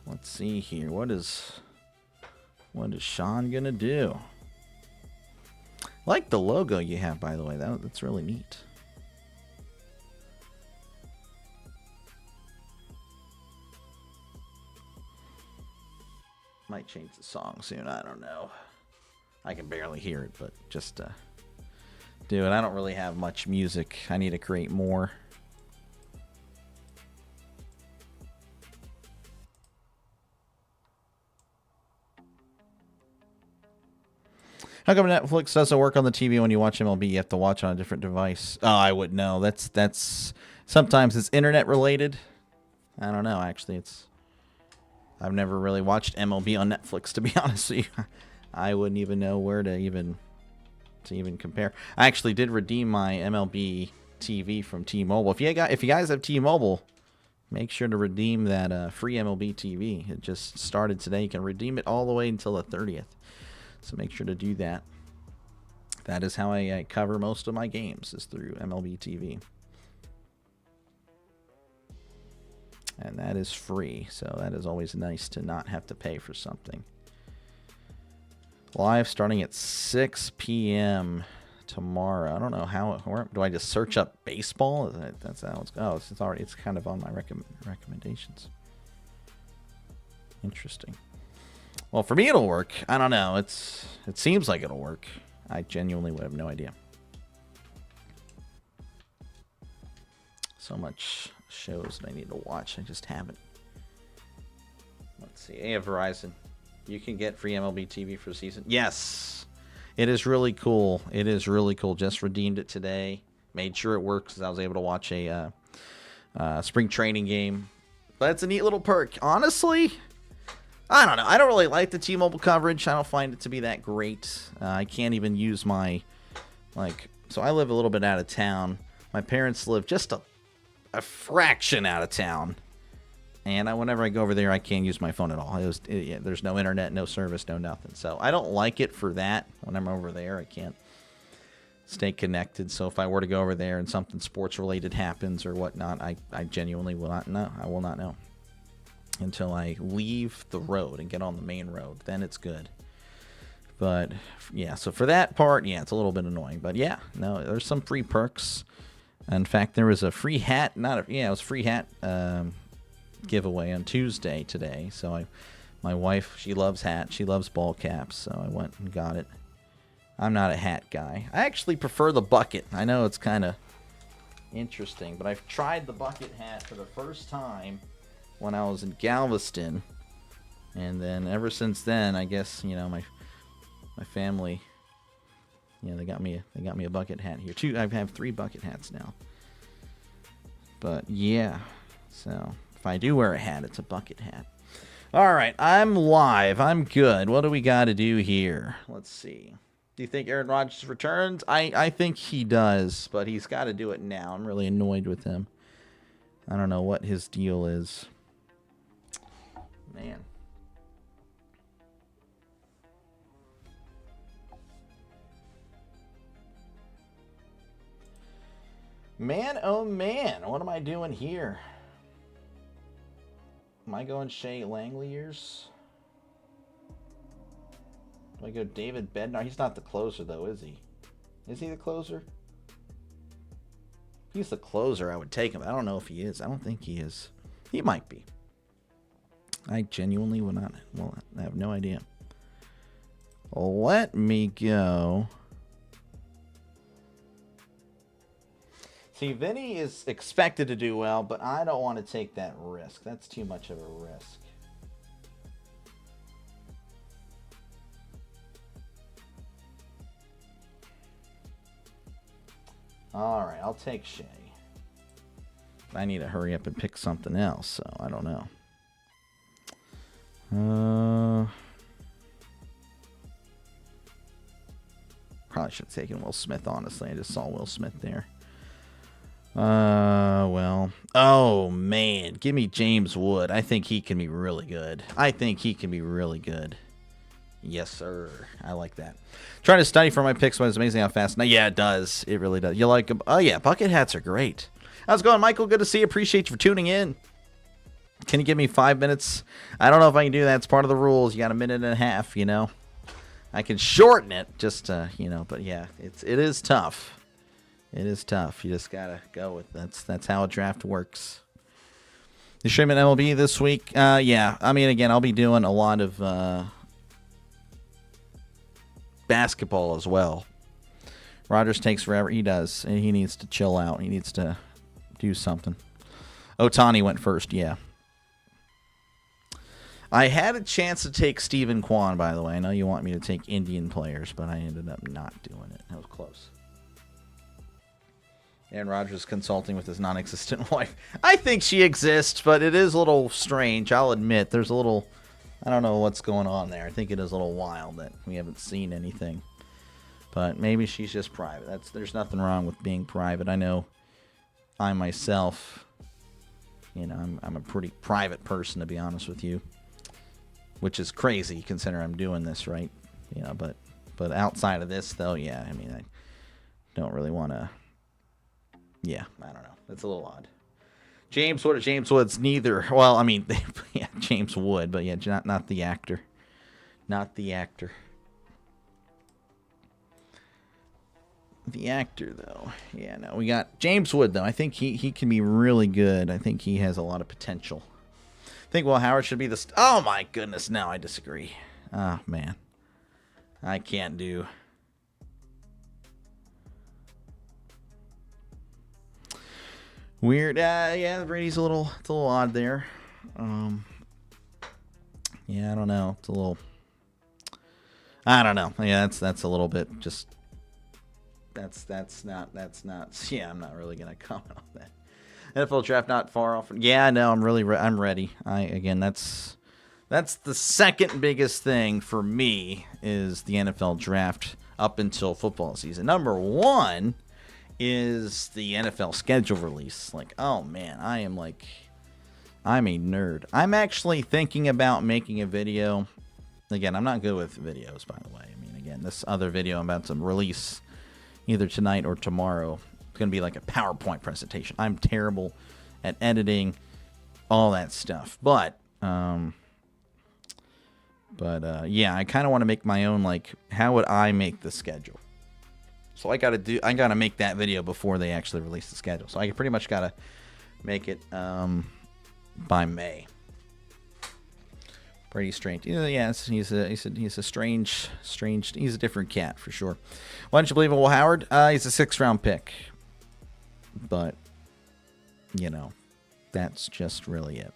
Let's see here. What is Sean gonna do? I like the logo you have, by the way. That's really neat. Might change the song soon. I don't know. I can barely hear it, but just do it. I don't really have much music. I need to create more. How come Netflix doesn't work on the TV when you watch MLB? You have to watch on a different device. Oh, I wouldn't know. That's sometimes it's internet related. I don't know. Actually, I've never really watched MLB on Netflix, to be honest with you. I wouldn't even know where to even compare. I actually did redeem my MLB TV from T-Mobile. If you guys have T-Mobile, make sure to redeem that free MLB TV. It just started today. You can redeem it all the way until the 30th. So make sure to do that. That is how I cover most of my games, is through MLB TV. And that is free, so that is always nice to not have to pay for something. Live starting at 6 p.m. tomorrow. I don't know how. Do I just search up baseball? That's how it's. Oh, it's kind of on my recommendations. Interesting. Well, for me it'll work. I don't know. It seems like it'll work. I genuinely would have no idea. So much shows that I need to watch. I just haven't. Let's see. Hey, Verizon. You can get free MLB TV for the season. Yes. It is really cool. It is really cool. Just redeemed it today. Made sure it works because I was able to watch a spring training game. But it's a neat little perk. Honestly, I don't know. I don't really like the T-Mobile coverage. I don't find it to be that great. I can't even use my, so I live a little bit out of town. My parents live just a fraction out of town. And whenever I go over there, I can't use my phone at all. There's no internet, no service, no nothing. So I don't like it for that. When I'm over there, I can't stay connected. So if I were to go over there and something sports-related happens or whatnot, I genuinely will not know. I will not know until I leave the road and get on the main road. Then it's good. But, yeah, so for that part, yeah, it's a little bit annoying. But, yeah, no, there's some free perks. In fact, there was a free hat. It was a free hat giveaway on Tuesday today. So my wife, she loves hats. She loves ball caps. So I went and got it. I'm not a hat guy. I actually prefer the bucket. I know it's kind of interesting, but I've tried the bucket hat for the first time when I was in Galveston. And then ever since then, I guess, my family, they got me a bucket hat here. I have 3 bucket hats now. But yeah, so if I do wear a hat, it's a bucket hat. All right, I'm live. I'm good. What do we got to do here? Let's see. Do you think Aaron Rodgers returns? I think he does, but he's got to do it now. I'm really annoyed with him. I don't know what his deal is. Man. Man, oh man, what am I doing here? Am I going Shea Langley years? Do I go David Bednar? He's not the closer, though, is he? Is he the closer? If he's the closer, I would take him. I don't know if he is. I don't think he is. He might be. I genuinely would not. Well, I have no idea. Let me go. See, Vinny is expected to do well, but I don't want to take that risk. That's too much of a risk. All right, I'll take Shea. I need to hurry up and pick something else, so I don't know. Probably should have taken Will Smith, honestly. I just saw Will Smith there. Well. Oh, man. Give me James Wood. I think he can be really good. Yes, sir. I like that. Trying to study for my picks, but it's amazing how fast. Now, yeah, it does. It really does. You like them? Oh, yeah. Bucket hats are great. How's it going, Michael? Good to see you. Appreciate you for tuning in. Can you give me 5 minutes? I don't know if I can do that. It's part of the rules. You got a minute and a half, I can shorten it just to, but yeah, it is tough. It is tough. You just got to go with that's how a draft works. You streaming MLB this week? Yeah. I mean, again, I'll be doing a lot of basketball as well. Rodgers takes forever. He does. And he needs to chill out. He needs to do something. Ohtani went first, yeah. I had a chance to take Stephen Kwan, by the way. I know you want me to take Indian players, but I ended up not doing it. That was close. Aaron Rodgers consulting with his non-existent wife. I think she exists, but it is a little strange. I'll admit, there's a little... I don't know what's going on there. I think it is a little wild that we haven't seen anything. But maybe she's just private. There's nothing wrong with being private. I know I myself, I'm a pretty private person, to be honest with you. Which is crazy, considering I'm doing this, right? But outside of this, though, yeah, I mean, I don't really want to... Yeah, I don't know. That's a little odd. James Wood's neither. Well, I mean, yeah, James Wood, but yeah, not the actor. Not the actor. The actor, though. Yeah, no, we got James Wood, though. I think he can be really good. I think he has a lot of potential. I think Will Howard should be the... Oh, my goodness. No, I disagree. Oh, man. I can't do... Weird. Yeah, Brady's it's a little odd there. Yeah, I don't know. It's a little... I don't know. Yeah, that's a little bit just... That's not... Yeah, I'm not really going to comment on that. NFL draft not far off. Yeah, no, I'm ready. Again, that's That's the second biggest thing for me is the NFL draft up until football season. Number one is the NFL schedule release. Like, oh man, I'm a nerd. I'm actually thinking about making a video. Again, I'm not good with videos, by the way. I mean, again, this other video I'm about to release either tonight or tomorrow. It's going to be like a PowerPoint presentation. I'm terrible at editing, all that stuff. But yeah, I kind of want to make my own, like, how would I make the schedule? So I got to make that video before they actually release the schedule. So I pretty much got to make it by May. Pretty strange. Yeah, he's a strange. He's a different cat for sure. Why don't you believe in Will Howard? He's a 6th round pick, but that's just really it.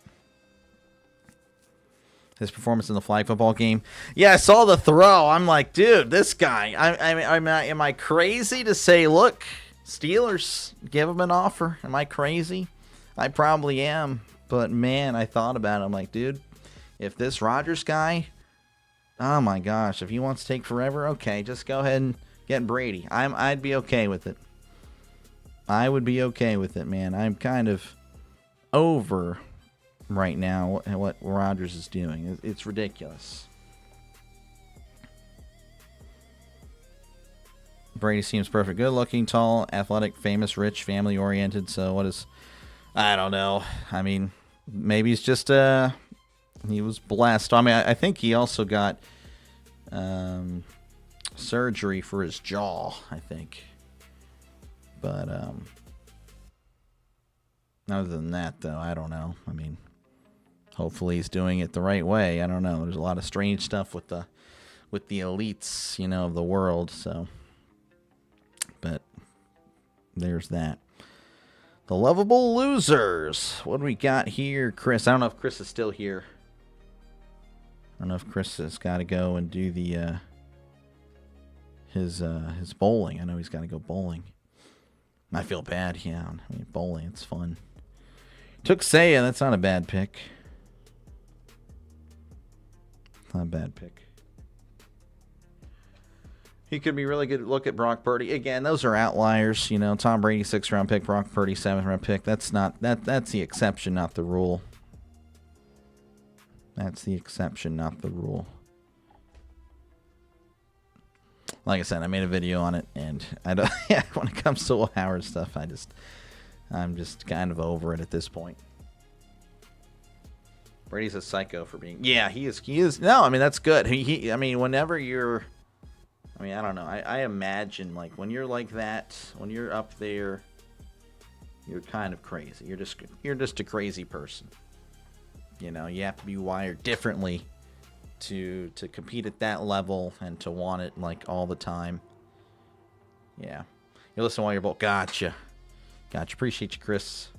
His performance in the flag football game. Yeah, I saw the throw. I'm like, dude, this guy. Am I crazy to say, look, Steelers, give him an offer? Am I crazy? I probably am. But man, I thought about it. I'm like, dude, if this Rodgers guy, oh my gosh, if he wants to take forever, okay, just go ahead and get Brady. I'd be okay with it. I would be okay with it, man. I'm kind of over right now what Rodgers is doing. It's ridiculous. Brady seems perfect. Good looking, tall, athletic, famous, rich, family oriented. So what is, I don't know. I mean, maybe he's just he was blessed. I mean, I think he also got surgery for his jaw, I think. But other than that, though, I don't know. I mean, hopefully he's doing it the right way. I don't know. There's a lot of strange stuff with the elites, of the world. So, but there's that. The lovable losers. What do we got here, Chris? I don't know if Chris is still here. I don't know if Chris has got to go and do the his bowling. I know he's got to go bowling. I feel bad. Yeah, I mean, bowling, it's fun. Took Seiya. That's not a bad pick. Not a bad pick. He could be really good. Look at Brock Purdy. Again, those are outliers. Tom Brady 6th round pick, Brock Purdy 7th round pick. That's the exception, not the rule. That's the exception, not the rule. Like I said, I made a video on it, and I don't. Yeah, when it comes to Will Howard stuff, I'm just kind of over it at this point. Brady's a psycho for being. Yeah, he is. He is. No, I mean that's good. I mean, whenever you're. I mean, I don't know. I imagine like when you're like that, when you're up there, you're kind of crazy. You're just a crazy person. You have to be wired differently to compete at that level and to want it like all the time. Yeah. You listen while you're both. Gotcha. Appreciate you, Chris.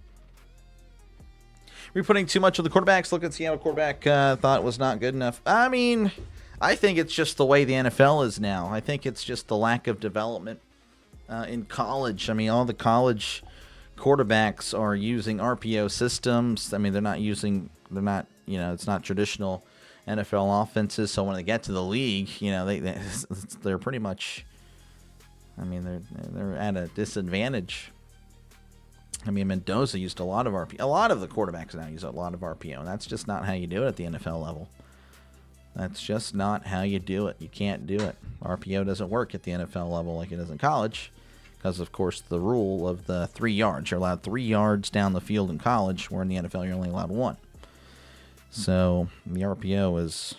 We're putting too much on the quarterbacks. Look and see how a quarterback thought was not good enough. I mean, I think it's just the way the NFL is now. I think it's just the lack of development in college. I mean, all the college quarterbacks are using RPO systems. I mean, they're not, it's not traditional NFL offenses. So when they get to the league, they're pretty much, I mean, they're at a disadvantage. I mean, Mendoza used a lot of RPO. A lot of the quarterbacks now use a lot of RPO, and that's just not how you do it at the NFL level. That's just not how you do it. You can't do it. RPO doesn't work at the NFL level like it does in college because, of course, the rule of the 3 yards. You're allowed 3 yards down the field in college, where in the NFL you're only allowed 1. So the RPO is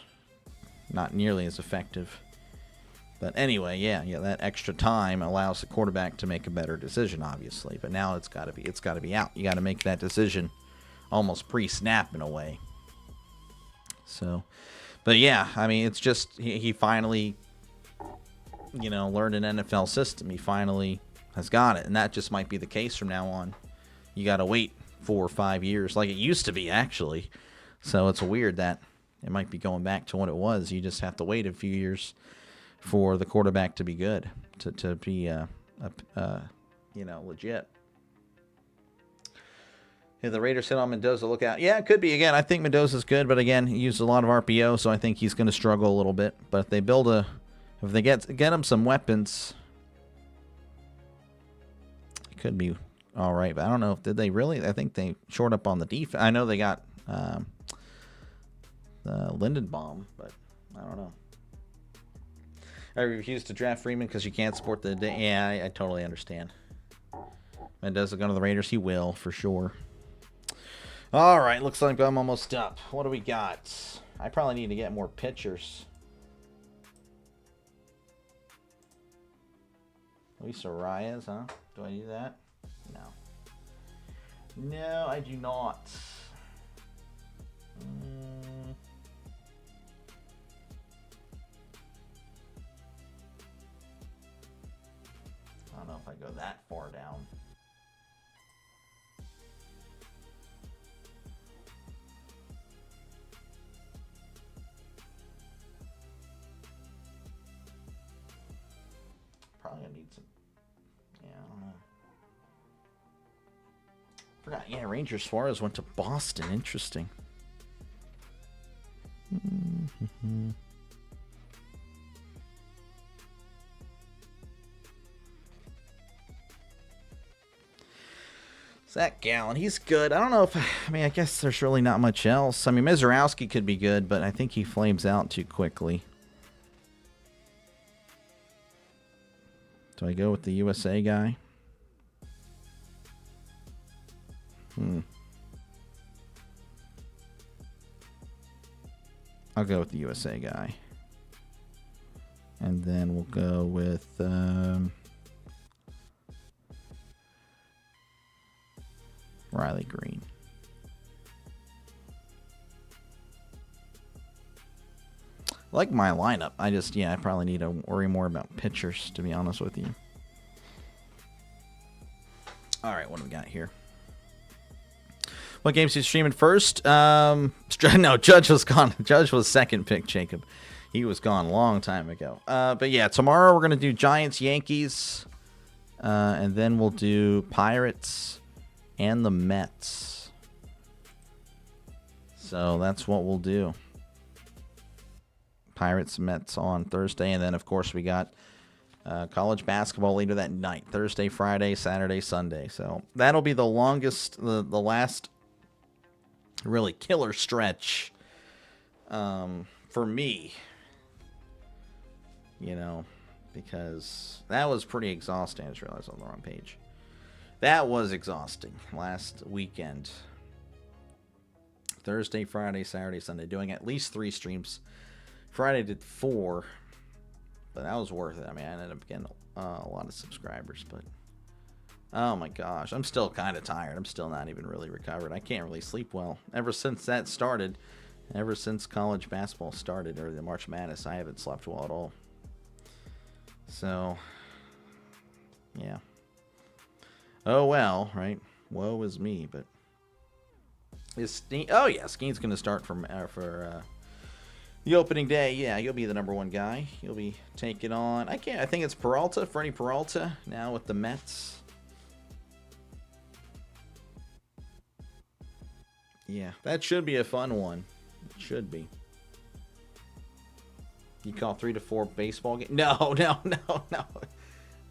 not nearly as effective. But anyway, yeah, that extra time allows the quarterback to make a better decision, obviously. But now it's got to be out. You got to make that decision almost pre-snap in a way. So, but yeah, I mean, it's just he finally, learned an NFL system. He finally has got it, and that just might be the case from now on. You got to wait 4 or 5 years, like it used to be, actually. So it's weird that it might be going back to what it was. You just have to wait a few years for the quarterback to be good, to be legit. If the Raiders hit on Mendoza, look out. Yeah, it could be. Again, I think Mendoza's good, but again, he used a lot of RPO, so I think he's going to struggle a little bit. But if they if they get him some weapons, it could be all right. But I don't know if did they really. I think they shored up on the defense. I know they got Lindenbaum, but I don't know. I refuse to draft Freeman because you can't support the day. Yeah, I totally understand. Mendoza go to the Raiders. He will for sure. All right, looks like I'm almost up. What do we got? I probably need to get more pitchers. Luis Arias, huh? Do I do that? No. No, I do not. I don't know if I go that far down. Probably gonna need some. Yeah, I don't know. Forgot. Yeah, Ranger Suarez went to Boston. Interesting. Zach Gallen, he's good. I don't know if, I mean, I guess there's really not much else. I mean, Mizorowski could be good, but I think he flames out too quickly. Do I go with the USA guy? I'll go with the USA guy. And then we'll go with Riley Green. I like my lineup. I probably need to worry more about pitchers, to be honest with you. All right, what do we got here? What games are you streaming first? No, Judge was gone. Judge was second pick, Jacob. He was gone a long time ago. But yeah, tomorrow we're going to do Giants, Yankees, and then we'll do Pirates and the Mets. So that's what we'll do. Pirates, Mets on Thursday, and then of course we got college basketball later that night. Thursday, Friday, Saturday, Sunday. So that'll be the longest, the last really killer stretch for me. You know, because that was pretty exhausting. I just realized I'm on the wrong page. That was exhausting last weekend. Thursday, Friday, Saturday, Sunday, doing at least 3 streams. Friday did 4, but that was worth it. I mean, I ended up getting a lot of subscribers, but oh my gosh, I'm still kind of tired. I'm still not even really recovered. I can't really sleep well. Ever since that started, ever since college basketball started, or the March Madness, I haven't slept well at all. So, yeah. Oh well, right? Woe is me, but is Skeen? Oh yeah, Skeen's gonna start for the opening day. Yeah, you'll be the number 1 guy. You'll be taking on. I think it's Peralta, Freddie Peralta now with the Mets. Yeah, that should be a fun one. It should be. You call 3 to 4 baseball game? No.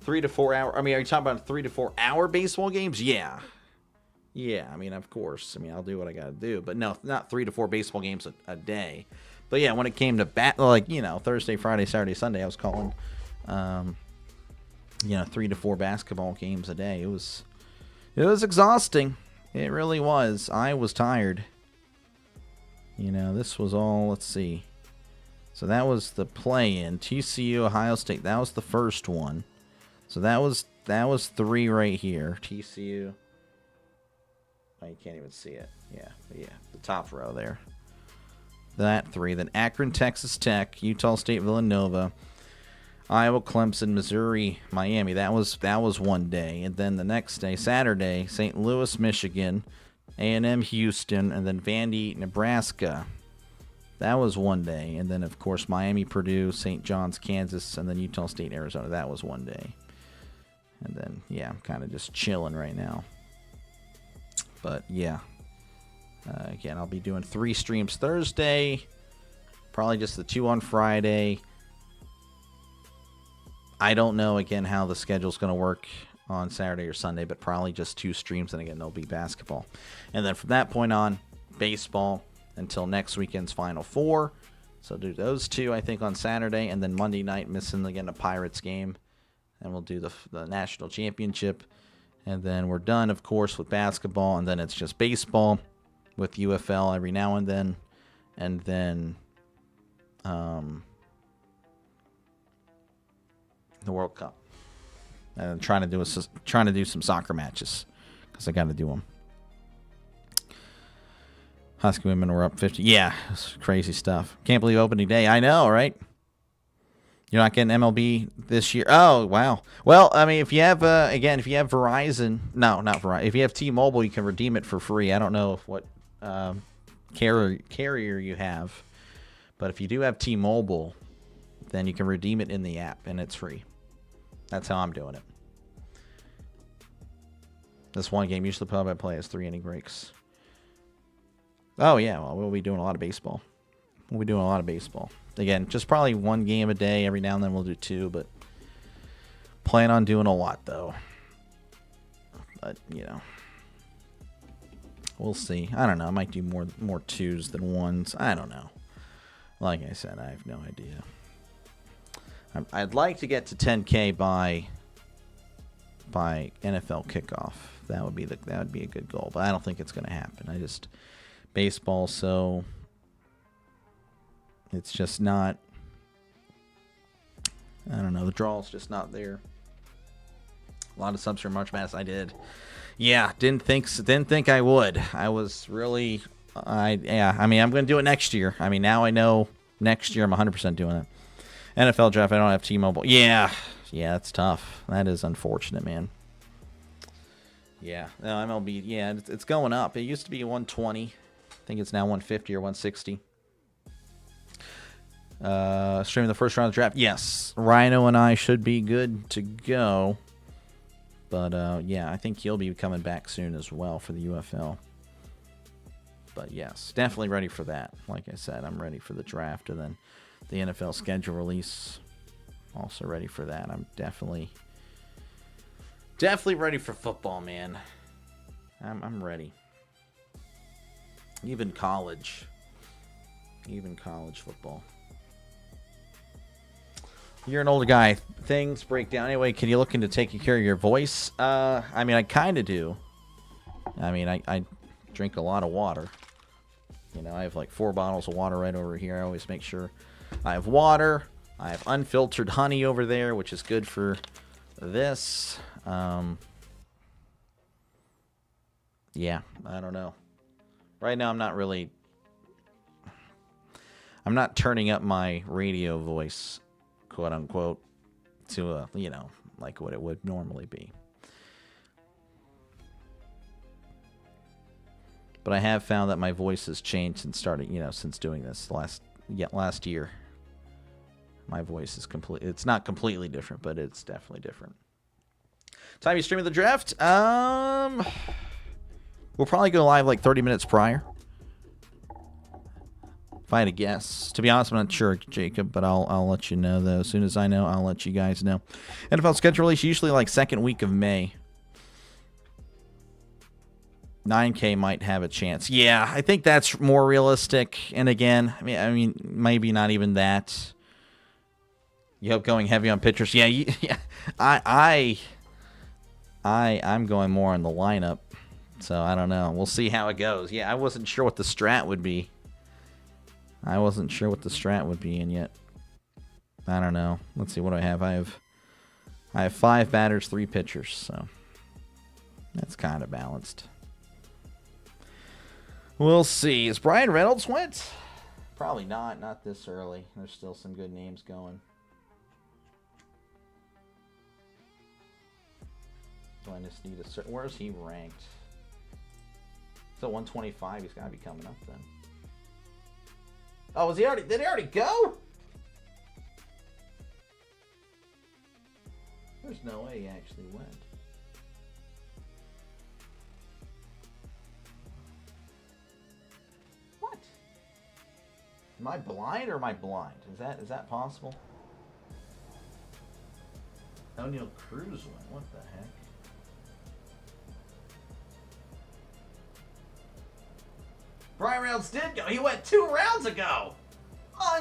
3 to 4 hour. I mean, are you talking about 3 to 4 hour baseball games? Yeah. Yeah, I mean, of course. I mean, I'll do what I got to do. But no, not 3 to 4 baseball games a day. But yeah, when it came to Thursday, Friday, Saturday, Sunday, I was calling, 3 to 4 basketball games a day. It was exhausting. It really was. I was tired. This was all, let's see. So that was the play-in. TCU, Ohio State. That was the first one. So that was 3 right here. TCU. Oh, you can't even see it. Yeah, the top row there. That 3. Then Akron, Texas Tech, Utah State, Villanova, Iowa, Clemson, Missouri, Miami. That was one day. And then the next day, Saturday, St. Louis, Michigan, A&M, Houston, and then Vandy, Nebraska. That was one day. And then, of course, Miami, Purdue, St. John's, Kansas, and then Utah State, Arizona. That was one day. And then, yeah, I'm kind of just chilling right now. But yeah, again, I'll be doing 3 streams Thursday, probably just the 2 on Friday. I don't know, again, how the schedule's going to work on Saturday or Sunday, but probably just 2 streams, and again, there'll be basketball. And then from that point on, baseball until next weekend's Final Four. So do those 2, I think, on Saturday, and then Monday night, missing again a Pirates game, and we'll do the national championship. And then we're done, of course, with basketball, and then it's just baseball with UFL every now and then. And then the World Cup. And I'm trying to do some soccer matches because I got to do them. Husky women were up 50. Yeah, it's crazy stuff. Can't believe opening day. I know, right? You're not getting MLB this year. Oh, wow. Well, I mean, if you have if you have Verizon, no, not Verizon. If you have T-Mobile, you can redeem it for free. I don't know what carrier you have, but if you do have T-Mobile, then you can redeem it in the app, and it's free. That's how I'm doing it. This one game, usually the pub I play is 3-inning breaks. Oh, yeah, well, we'll be doing a lot of baseball. Again, just probably 1 game a day. Every now and then we'll do 2, but plan on doing a lot, though. But, we'll see. I don't know. I might do more 2s than 1s. I don't know. Like I said, I have no idea. I'd like to get to 10K by NFL kickoff. That would be a good goal, but I don't think it's going to happen. Baseball, so it's just not. I don't know. The draw's just not there. A lot of subs for March Madness. I did. Yeah, didn't think I would. I was really. I'm going to do it next year. I mean, now I know next year I'm 100% doing it. NFL draft. I don't have T-Mobile. Yeah, it's tough. That is unfortunate, man. Yeah, no, MLB. Yeah, it's going up. It used to be 120. I think it's now 150 or 160. Streaming the first round of the draft. Yes, Rhino and I should be good to go. But yeah, I think he'll be coming back soon as well for the UFL. But yes, definitely ready for that. Like I said, I'm ready for the draft, and then the NFL schedule release. Also ready for that. I'm definitely ready for football, man. I'm ready. Even college football. You're an older guy. Things break down. Anyway, can you look into taking care of your voice? I mean, I kind of do. I mean, I drink a lot of water. I have like 4 bottles of water right over here. I always make sure I have water. I have unfiltered honey over there, which is good for this. Yeah, I don't know. Right now, I'm not turning up my radio voice, quote unquote, to like what it would normally be. But I have found that my voice has changed since doing this last year. My voice is it's not completely different, but it's definitely different. Time you streaming the draft? We'll probably go live like 30 minutes prior. If I had to guess. To be honest, I'm not sure, Jacob, but I'll let you know, though. As soon as I know, I'll let you guys know. NFL schedule release usually like second week of May. 9K might have a chance. Yeah, I think that's more realistic. And again, I mean, maybe not even that. You hope going heavy on pitchers? Yeah, yeah. I'm going more on the lineup. So I don't know. We'll see how it goes. Yeah, I wasn't sure what the strat would be. And yet I don't know. Let's see, what do I have? I have 5 batters, 3 pitchers, so that's kind of balanced. We'll see. Is Brian Reynolds went? Probably not. Not this early. There's still some good names going. Do I just need a certain... Where is he ranked? So 125. He's got to be coming up then. Oh, was he already... Did he already go? There's no way he actually went. Am I blind or am I blind? Is that possible? O'Neal Cruz went. What the heck? Brian Reynolds did go. He went 2 rounds ago.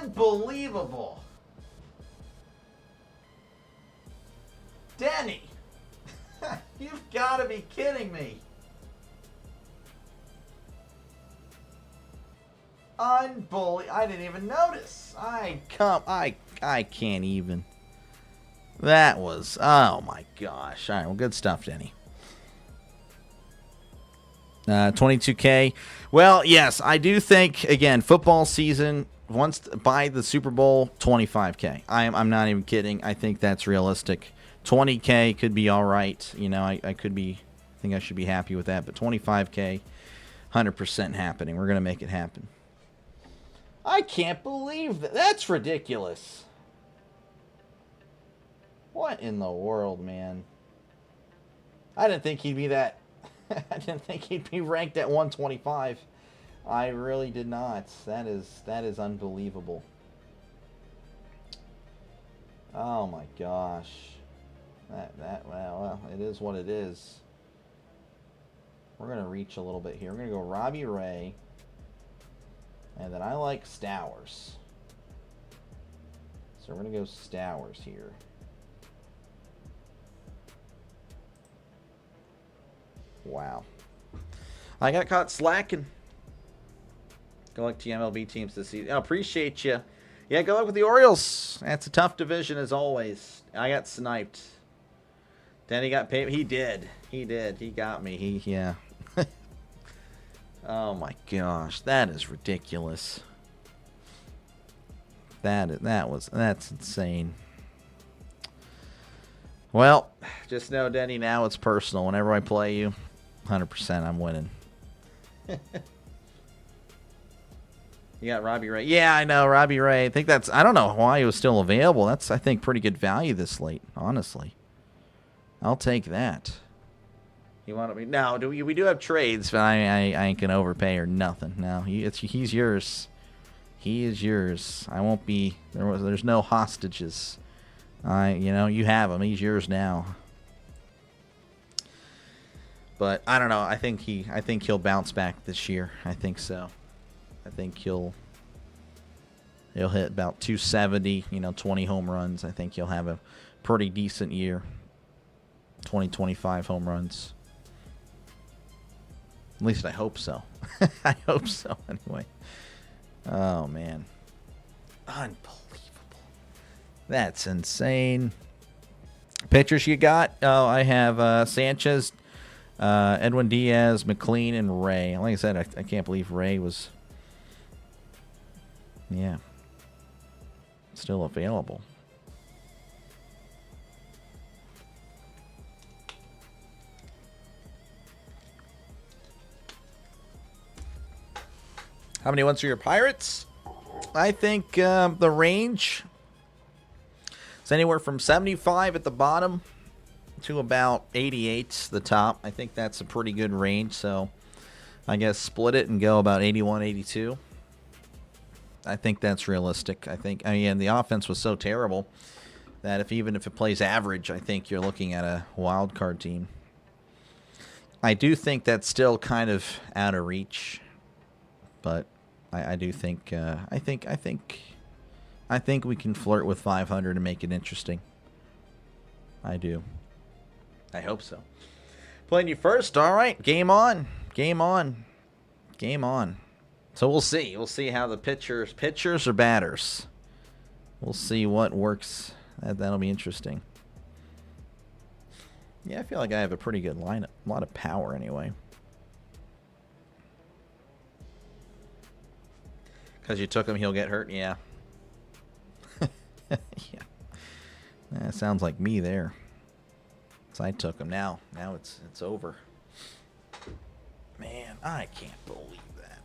Unbelievable. Denny. You've got to be kidding me. Unbelievable. I didn't even notice. I can't even. That was, oh my gosh. All right, well, good stuff, Denny. 22K. Well, yes, I do think, again, football season, once by the Super Bowl, 25K. I'm not even kidding. I think that's realistic. 20K could be all right. You know, I think I should be happy with that. But 25K, 100% happening. We're going to make it happen. I can't believe that. That's ridiculous. What in the world, man? I didn't think he'd be that. I didn't think he'd be ranked at 125. I really did not. That is unbelievable. Oh my gosh. Well, it is what it is. We're gonna reach a little bit here. We're gonna go Robbie Ray, and then I like Stowers. So we're gonna go Stowers here. Wow. I got caught slacking. Good luck to the MLB teams this season. I appreciate you. Yeah, good luck with the Orioles. That's a tough division as always. I got sniped. Then he got paid. He did. He got me. Yeah. Oh my gosh. That is ridiculous. That's insane. Well, just know, Denny, now it's personal. Whenever I play you, 100% I'm winning. You got Robbie Ray. Yeah, I know, Robbie Ray. I don't know why he was still available. That's, I think, pretty good value this late, honestly. I'll take that. You want to be? No, we do have trades, but I ain't gonna overpay or nothing. No, he's yours. He is yours. I won't be. There's no hostages. You have him. He's yours now. But I don't know. I think he'll bounce back this year. I think so. I think he'll hit about 270. 20 home runs. I think he'll have a pretty decent year. 25 home runs. At least I hope so. I hope so anyway. Oh man. Unbelievable. That's insane. Pitchers you got? Oh, I have Sanchez, Edwin Diaz, McLean, and Ray. Like I said, I can't believe Ray was, still available. How many ones are your Pirates? I think the range is anywhere from 75 at the bottom to about 88 the top. I think that's a pretty good range. So I guess split it and go about 81, 82. I think that's realistic. And the offense was so terrible that even if it plays average, I think you're looking at a wild card team. I do think that's still kind of out of reach, but I do think I think we can flirt with 500 and make it interesting. I do. I hope so. Playing you first. All right. Game on. Game on. Game on. So we'll see. We'll see how the pitchers or batters. We'll see what works. That'll be interesting. Yeah, I feel like I have a pretty good lineup. A lot of power anyway. Because you took him, he'll get hurt? Yeah. Yeah. That sounds like me there. So I took him. Now it's over. Man, I can't believe that.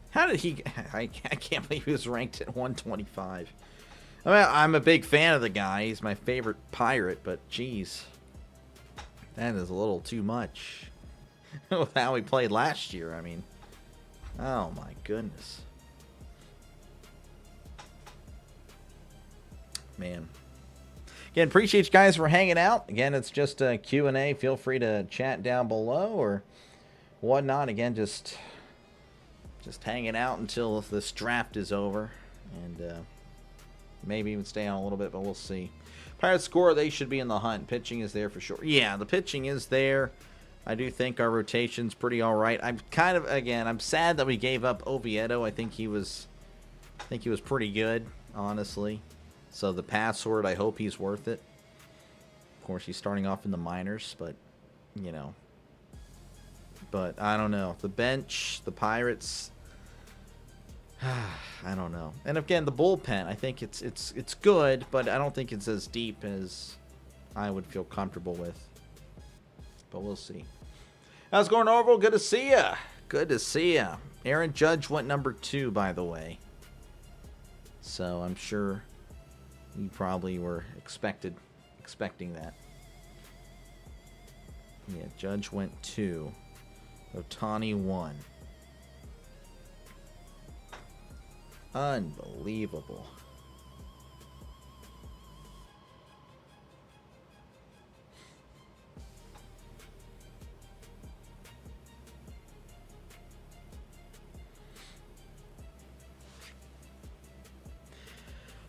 How did he... I can't believe he was ranked at 125. I mean, I'm a big fan of the guy. He's my favorite Pirate, but geez. That is a little too much. With how he played last year, I mean... Oh my goodness. Man. Again, appreciate you guys for hanging out. Again, it's just a Q&A. Feel free to chat down below or whatnot. Again, just hanging out until this draft is over. And maybe even stay on a little bit, but we'll see. Pirates score, they should be in the hunt. Pitching is there for sure. Yeah, the pitching is there. I do think our rotation's pretty all right. I'm kind of, again, I'm sad that we gave up Oviedo. I think he was pretty good, honestly. So the password, I hope he's worth it. Of course, he's starting off in the minors, but, you know. But I don't know. The bench, the Pirates, I don't know. And again, the bullpen, I think it's good, but I don't think it's as deep as I would feel comfortable with. But we'll see. How's it going, Orville? Good to see ya. Good to see ya. Aaron Judge went number 2, by the way. So I'm sure you probably were expecting that. Yeah, Judge went 2. Ohtani 1. Unbelievable.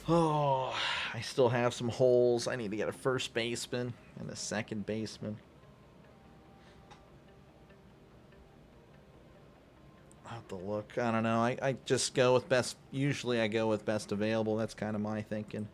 Oh, I still have some holes. I need to get a first baseman and a second baseman. I'll have to look. I don't know. I just go with best. Usually I go with best available. That's kind of my thinking.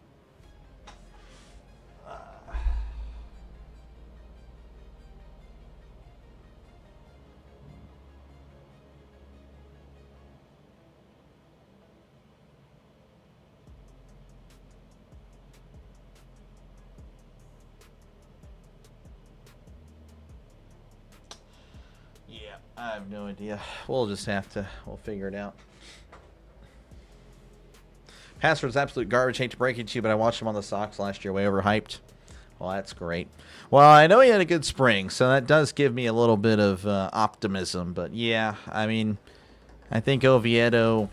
I have no idea. We'll just have to, we'll figure it out. Password's absolute garbage. Hate to break it to you, but I watched him on the Sox last year. Way overhyped. Well, that's great. Well, I know he had a good spring, so that does give me a little bit of optimism. But yeah, I mean, I think Oviedo,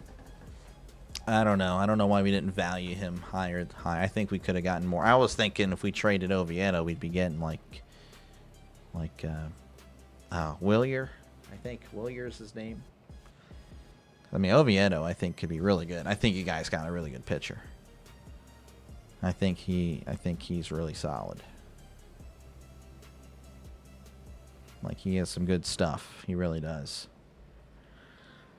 I don't know. I don't know why we didn't value him higher. I think we could have gotten more. I was thinking if we traded Oviedo, we'd be getting like Willier. I think Willier's his name. I mean, Oviedo, I think, could be really good. I think you guys got a really good pitcher. I think he's really solid. Like, he has some good stuff. He really does.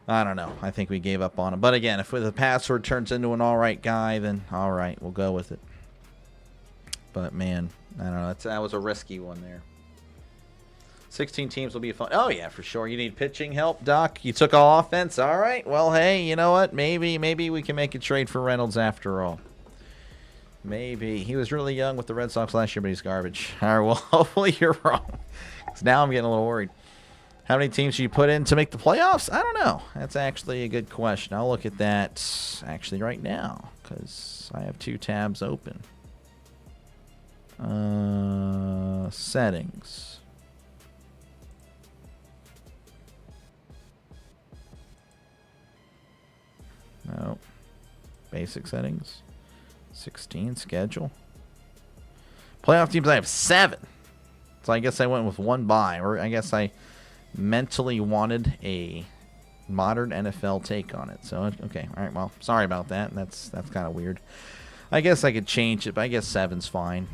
I don't know. I think we gave up on him. But again, if the password turns into an all right guy, then all right, we'll go with it. But man, I don't know. That was a risky one there. 16 teams will be fun. Oh, yeah, for sure. You need pitching help, Doc? You took all offense? All right. Well, hey, you know what? Maybe we can make a trade for Reynolds after all. Maybe. He was really young with the Red Sox last year, but he's garbage. All right, well, hopefully you're wrong. Because now I'm getting a little worried. How many teams should you put in to make the playoffs? I don't know. That's actually a good question. I'll look at that actually right now because I have 2 tabs open. Settings. No. Basic settings. 16 schedule. Playoff teams, I have 7. So I guess I went with 1 bye. Or I guess I mentally wanted a modern NFL take on it. So, okay. All right. Well, sorry about that. That's kind of weird. I guess I could change it, but I guess 7's fine.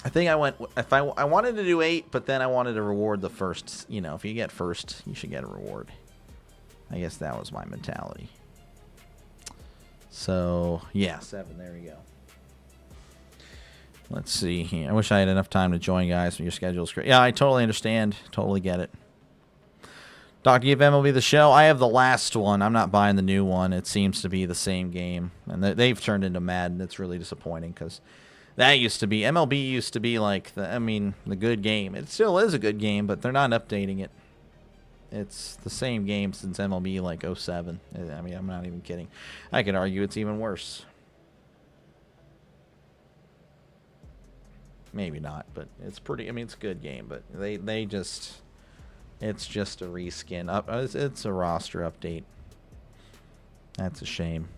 I think I went, if I wanted to do 8, but then I wanted to reward the first. You know, if you get first, you should get a reward. I guess that was my mentality. So, yeah, 7. There we go. Let's see here. I wish I had enough time to join, guys. Your schedule's great. Yeah, I totally understand. Totally get it. Doc, do you have MLB The Show? I have the last one. I'm not buying the new one. It seems to be the same game. And they've turned into Madden. It's really disappointing because that used to be, MLB used to be like, the good game. It still is a good game, but they're not updating it. It's the same game since MLB like 07. I mean, I'm not even kidding. I could argue it's even worse. Maybe not, but it's pretty. I mean, it's a good game, but they just, it's just a reskin. It's a roster update. That's a shame.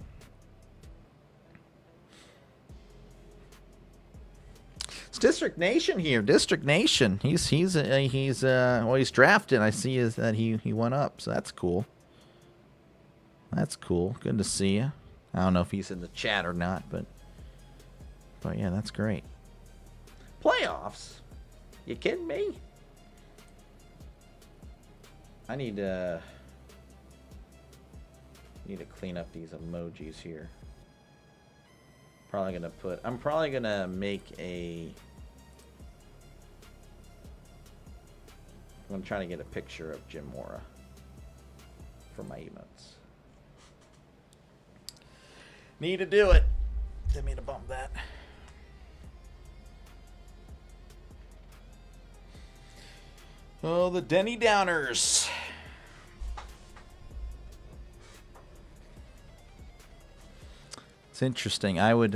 It's District Nation here. District Nation. He's drafted. I see is that he went up, so that's cool. That's cool. Good to see you. I don't know if he's in the chat or not, but yeah, that's great. Playoffs? You kidding me? I need to clean up these emojis here. I'm probably gonna make a. I'm trying to get a picture of Jim Mora for my emotes. Need to do it. Didn't mean to bump that. Oh, the Denny Downers. It's interesting. I would,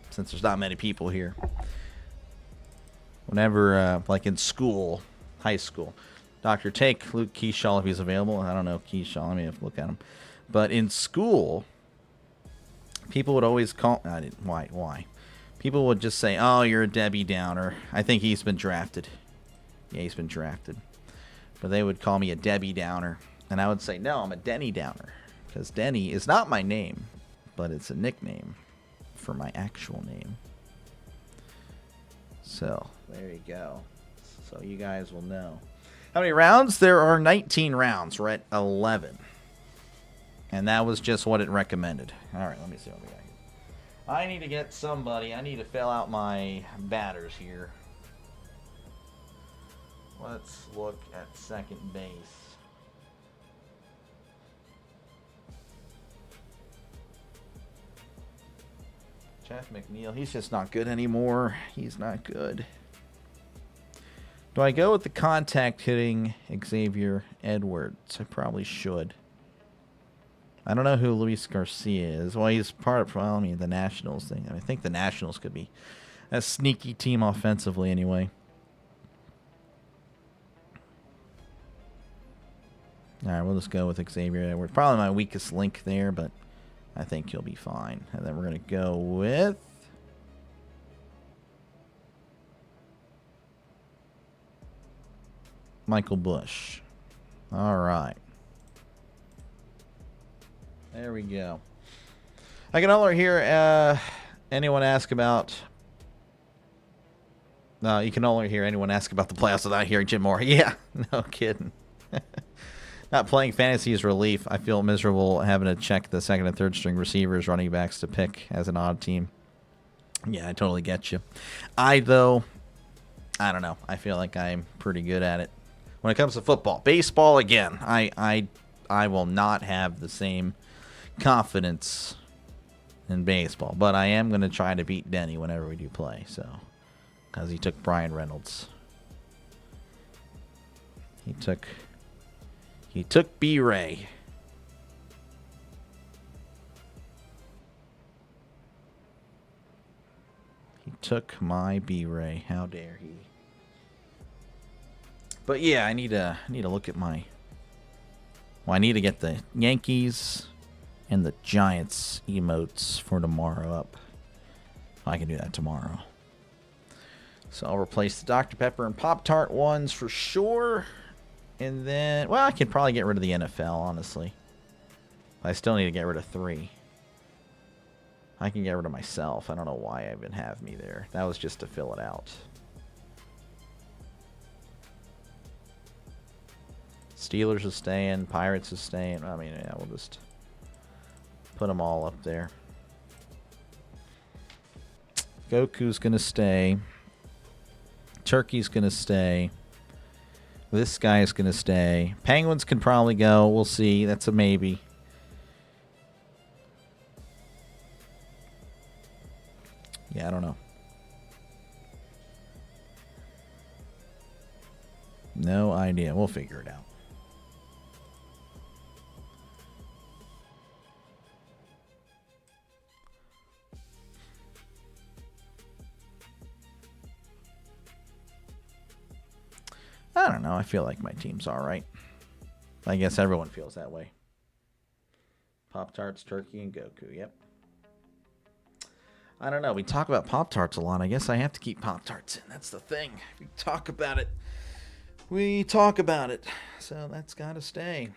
since there's not many people here, whenever, like in school, high school, Dr. Take Luke Keyshaw if he's available. I don't know Keyshaw. Let me have to look at him. But in school, people would always call. Why? People would just say, "Oh, you're a Debbie Downer." I think he's been drafted. Yeah, he's been drafted. But they would call me a Debbie Downer, and I would say, "No, I'm a Denny Downer," because Denny is not my name, but it's a nickname for my actual name. So there you go. So you guys will know. How many rounds? There are 19 rounds. We're at 11. And that was just what it recommended. All right, let me see what we got here. I need to get somebody. I need to fill out my batters here. Let's look at second base. Jeff McNeil, he's just not good anymore. He's not good. Do I go with the contact hitting Xavier Edwards? I probably should. I don't know who Luis Garcia is. Well, he's part of, the Nationals thing. I think the Nationals could be a sneaky team offensively anyway. All right, we'll just go with Xavier Edwards. Probably my weakest link there, but I think he'll be fine. And then we're going to go with Michael Bush. All right. There we go. I can only hear anyone ask about. No, you can only hear anyone ask about the playoffs without hearing Jim Mora. Yeah, no kidding. Not playing fantasy is relief. I feel miserable having to check the second and third string receivers, running backs to pick as an odd team. Yeah, I totally get you. I don't know. I feel like I'm pretty good at it. When it comes to football, baseball, again, I will not have the same confidence in baseball, but I am going to try to beat Denny whenever we do play. So, because he took Brian Reynolds, he took B-Ray. He took my B-Ray. How dare he? But yeah, I need to look at my. Well, I need to get the Yankees and the Giants emotes for tomorrow up. I can do that tomorrow. So I'll replace the Dr. Pepper and Pop-Tart ones for sure. And then, well, I could probably get rid of the NFL, honestly. I still need to get rid of 3. I can get rid of myself. I don't know why I even have me there. That was just to fill it out. Steelers is staying. Pirates is staying. I mean, yeah, we'll just put them all up there. Goku's going to stay. Turkey's going to stay. This guy is going to stay. Penguins can probably go. We'll see. That's a maybe. Yeah, I don't know. No idea. We'll figure it out. I don't know. I feel like my team's all right. I guess everyone feels that way. Pop-Tarts, Turkey, and Goku. Yep. I don't know. We talk about Pop-Tarts a lot. I guess I have to keep Pop-Tarts in. That's the thing. We talk about it. We talk about it. So that's got to stay.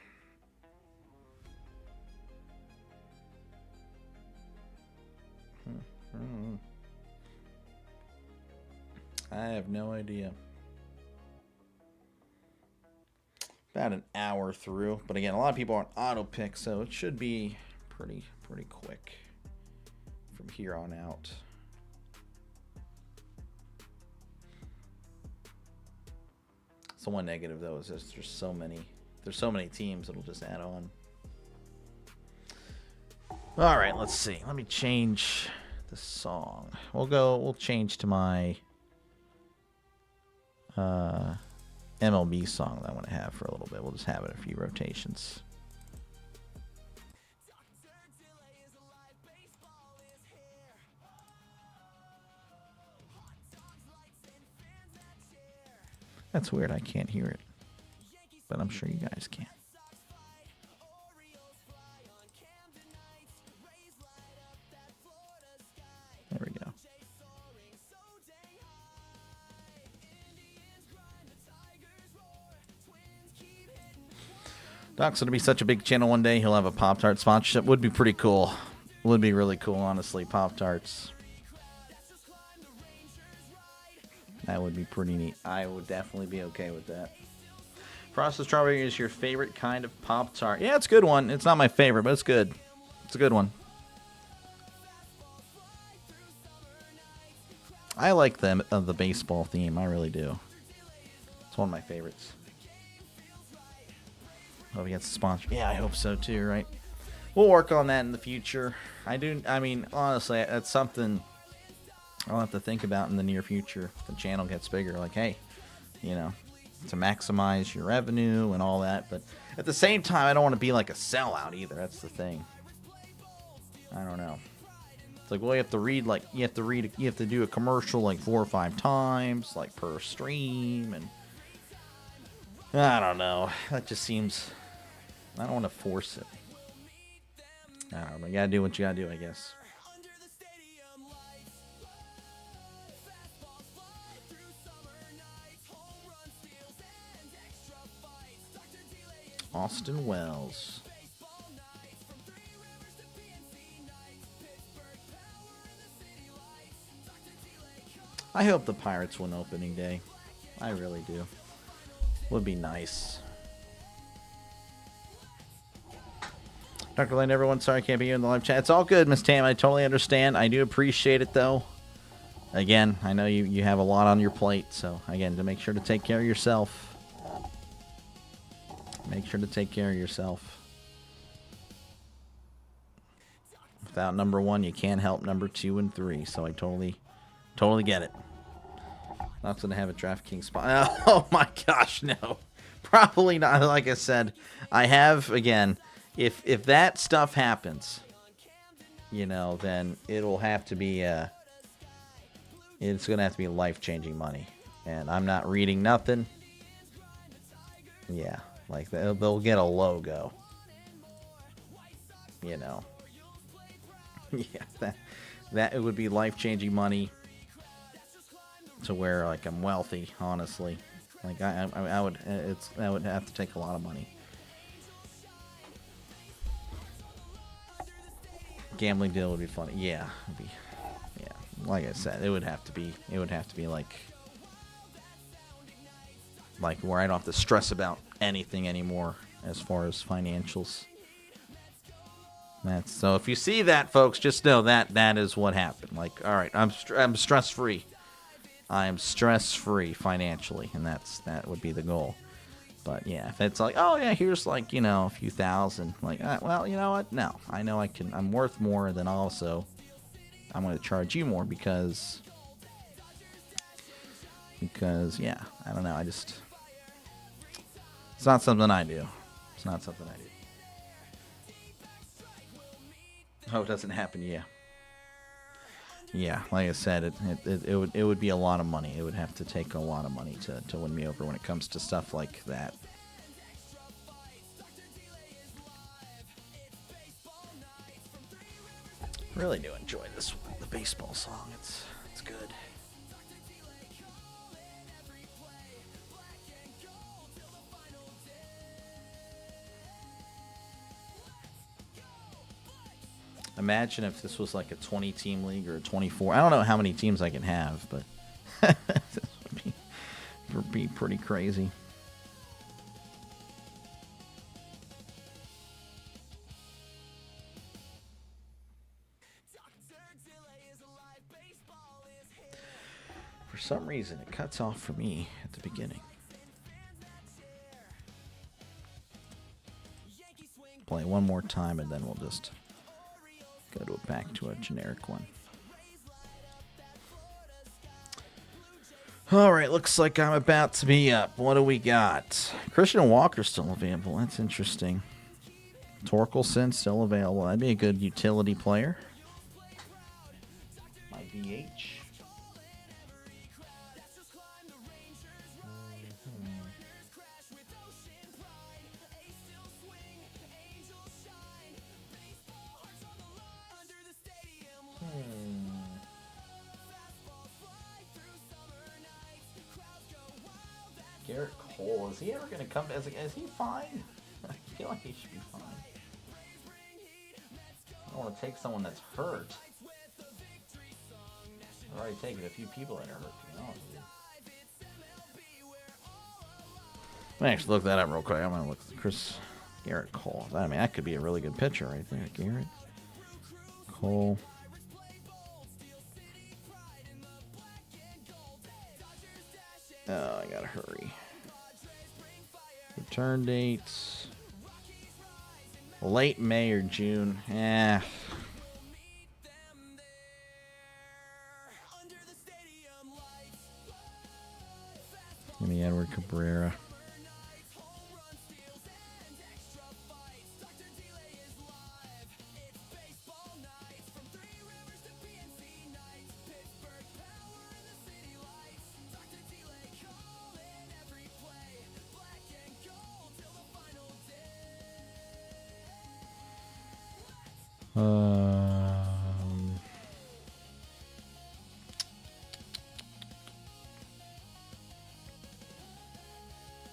I have no idea. About an hour through. But again, a lot of people are on auto pick, so it should be pretty quick from here on out. So one negative though is there's so many teams that'll just add on. All right, let's see. Let me change the song. We'll change to my MLB song that I want to have for a little bit. We'll just have it a few rotations. That's weird. I can't hear it, but I'm sure you guys can. There we go. Doc's going to be such a big channel one day. He'll have a Pop-Tart sponsorship. Would be pretty cool. Would be really cool, honestly. Pop-Tarts. That would be pretty neat. I would definitely be okay with that. Frosted strawberry is your favorite kind of Pop-Tart. Yeah, it's a good one. It's not my favorite, but it's good. It's a good one. I like the baseball theme. I really do. It's one of my favorites. Oh, he gets a sponsor. Yeah, I hope so too, right? We'll work on that in the future. I mean, honestly, that's something I'll have to think about in the near future. If the channel gets bigger, like, hey, you know, to maximize your revenue and all that. But at the same time, I don't want to be like a sellout either. That's the thing. I don't know. It's like, well, you have to do a commercial like 4 or 5 times, like per stream, and I don't know. That just seems, I don't want to force it. I don't know. You gotta do what you gotta do, I guess. Austin Wells. I hope the Pirates win opening day. I really do. Would be nice. Dr. Lane, everyone, sorry I can't be here in the live chat. It's all good, Miss Tam. I totally understand. I do appreciate it, though. Again, I know you have a lot on your plate, so again, to make sure to take care of yourself. Make sure to take care of yourself. Without number 1, you can't help number 2 and 3, so I totally get it. Not gonna have a DraftKings spot. Oh my gosh, no. Probably not. Like I said, I have, again, if that stuff happens, you know, then it'll have to be it's gonna have to be life-changing money. And I'm not reading nothing. Yeah, like they'll get a logo. You know. Yeah, that it would be life-changing money. To where like I'm wealthy, honestly. Like I would have to take a lot of money. Gambling deal would be funny. Yeah, yeah. Like I said, it would have to be like where I don't have to stress about anything anymore as far as financials. So if you see that, folks, just know that is what happened. Like, all right, I'm stress-free. I am stress-free financially, and that would be the goal. But yeah, if it's like, oh yeah, here's like, you know, a few thousand, like, well, you know what? No, I know I'm worth more, than also I'm going to charge you more because yeah, I don't know, it's not something I do. It's not something I do. Oh, it doesn't happen, yeah. Yeah, like I said, it would be a lot of money. It would have to take a lot of money to win me over when it comes to stuff like that. Really do enjoy this one. baseball song. It's good. Imagine if this was like a 20-team league or a 24. I don't know how many teams I can have, but this would be pretty crazy. For some reason, it cuts off for me at the beginning. Play one more time, and then we'll just go back to a generic one. All right, looks like I'm about to be up. What do we got? Christian Walker's still available. That's interesting. Torkelson still available. That'd be a good utility player. My DH. Garrett Cole, is he ever going to come? Is he fine? I feel like he should be fine. I don't want to take someone that's hurt. I've already taken a few people that are hurt, to be honest with you. Let me actually look that up real quick. I'm going to look at Garrett Cole. I mean, that could be a really good pitcher right there. Garrett Cole. Oh, I gotta hurry. Return dates. Late May or June. Give me Edward Cabrera.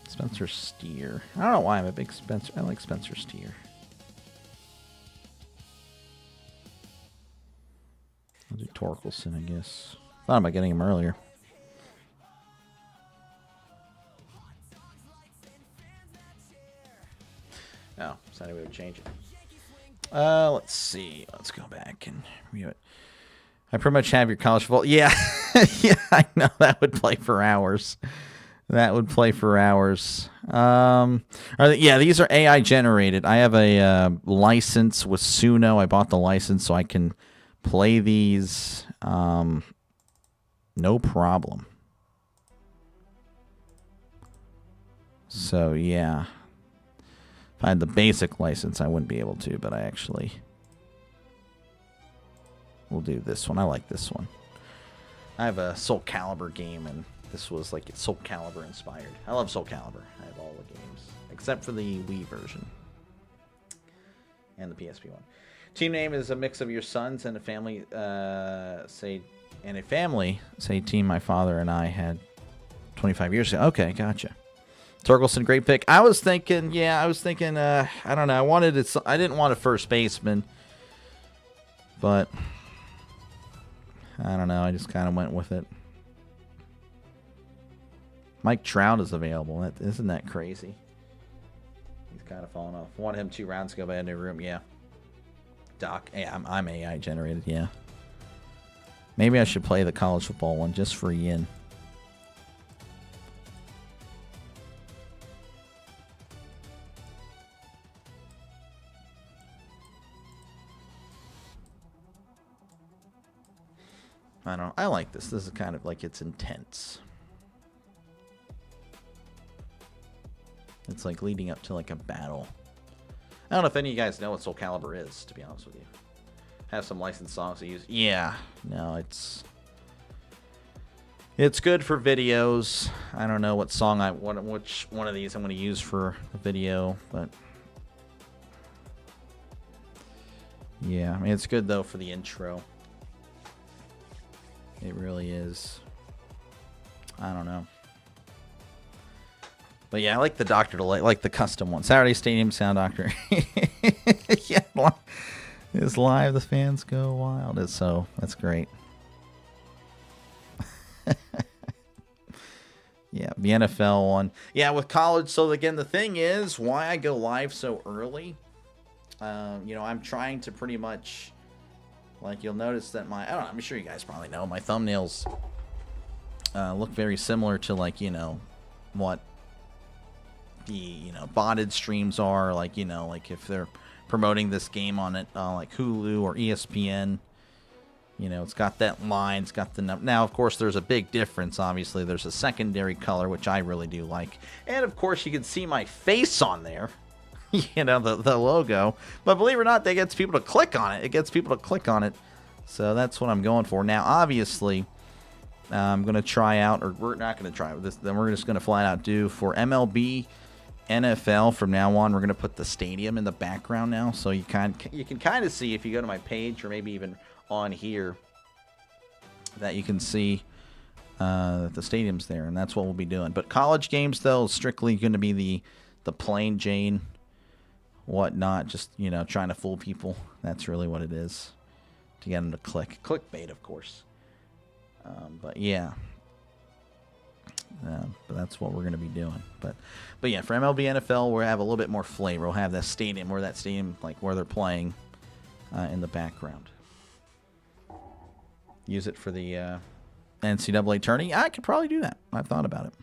Spencer Steer. I don't know why I'm a big Spencer. I like Spencer Steer. I'll do Torkelson, I guess. Thought about getting him earlier. Oh, decided we would change it. Let's see. Let's go back and review it. I pretty much have your college football. Yeah, yeah, I know that would play for hours. That would play for hours. Yeah, these are AI generated. I have a license with Suno. I bought the license so I can play these. No problem. So yeah, if I had the basic license, I wouldn't be able to, but I actually will do this one. I like this one. I have a Soul Calibur game, and this was like Soul Calibur inspired. I love Soul Calibur. I have all the games except for the Wii version and the PSP one. Team name is a mix of your sons and a family. Say team my father and I had 25 years ago. Okay, gotcha. Torkelson, great pick. I was thinking. I don't know. I didn't want a first baseman, but I don't know. I just kind of went with it. Mike Trout is available. Isn't that crazy? He's kind of fallen off. Wanted him 2 rounds ago, but I had no room. Yeah. Doc. Yeah, I'm AI generated. Yeah. Maybe I should play the college football one just for yin. I don't know. I like this. This is kind of like it's intense. It's like leading up to like a battle. I don't know if any of you guys know what Soul Calibur is, to be honest with you. I have some licensed songs to use. Yeah. No, it's good for videos. I don't know what song which one of these I'm going to use for the video, but yeah, I mean it's good though for the intro. It really is. I don't know. But yeah, I like the Doctor Delay, like the custom one. Saturday Stadium Sound Doctor. Yeah, it's live. The fans go wild. That's great. Yeah, the NFL one. Yeah, with college. So again, the thing is, why I go live so early. I'm trying to pretty much, like, you'll notice that I don't know, I'm sure you guys probably know, my thumbnails look very similar to, like, what the, botted streams are, like, like if they're promoting this game on it, like Hulu or ESPN. It's got that line, it's got the number. Now, of course, there's a big difference. Obviously, there's a secondary color, which I really do like. And, of course, you can see my face on there. The logo. But believe it or not, that gets people to click on it. So that's what I'm going for. Now, obviously, I'm going to try out, or we're not going to try this. Then we're just going to flat out do for MLB, NFL from now on. We're going to put the stadium in the background now. So you can kind of see if you go to my page, or maybe even on here, that you can see that the stadium's there, and that's what we'll be doing. But college games, though, is strictly going to be the plain Jane, whatnot, just trying to fool people. That's really what it is, to get them to clickbait, of course. But yeah, but that's what we're going to be doing. But yeah, for MLB, NFL, we'll have a little bit more flavor. We'll have that stadium, like where they're playing, in the background. Use it for the NCAA tourney. I could probably do that. I've thought about it.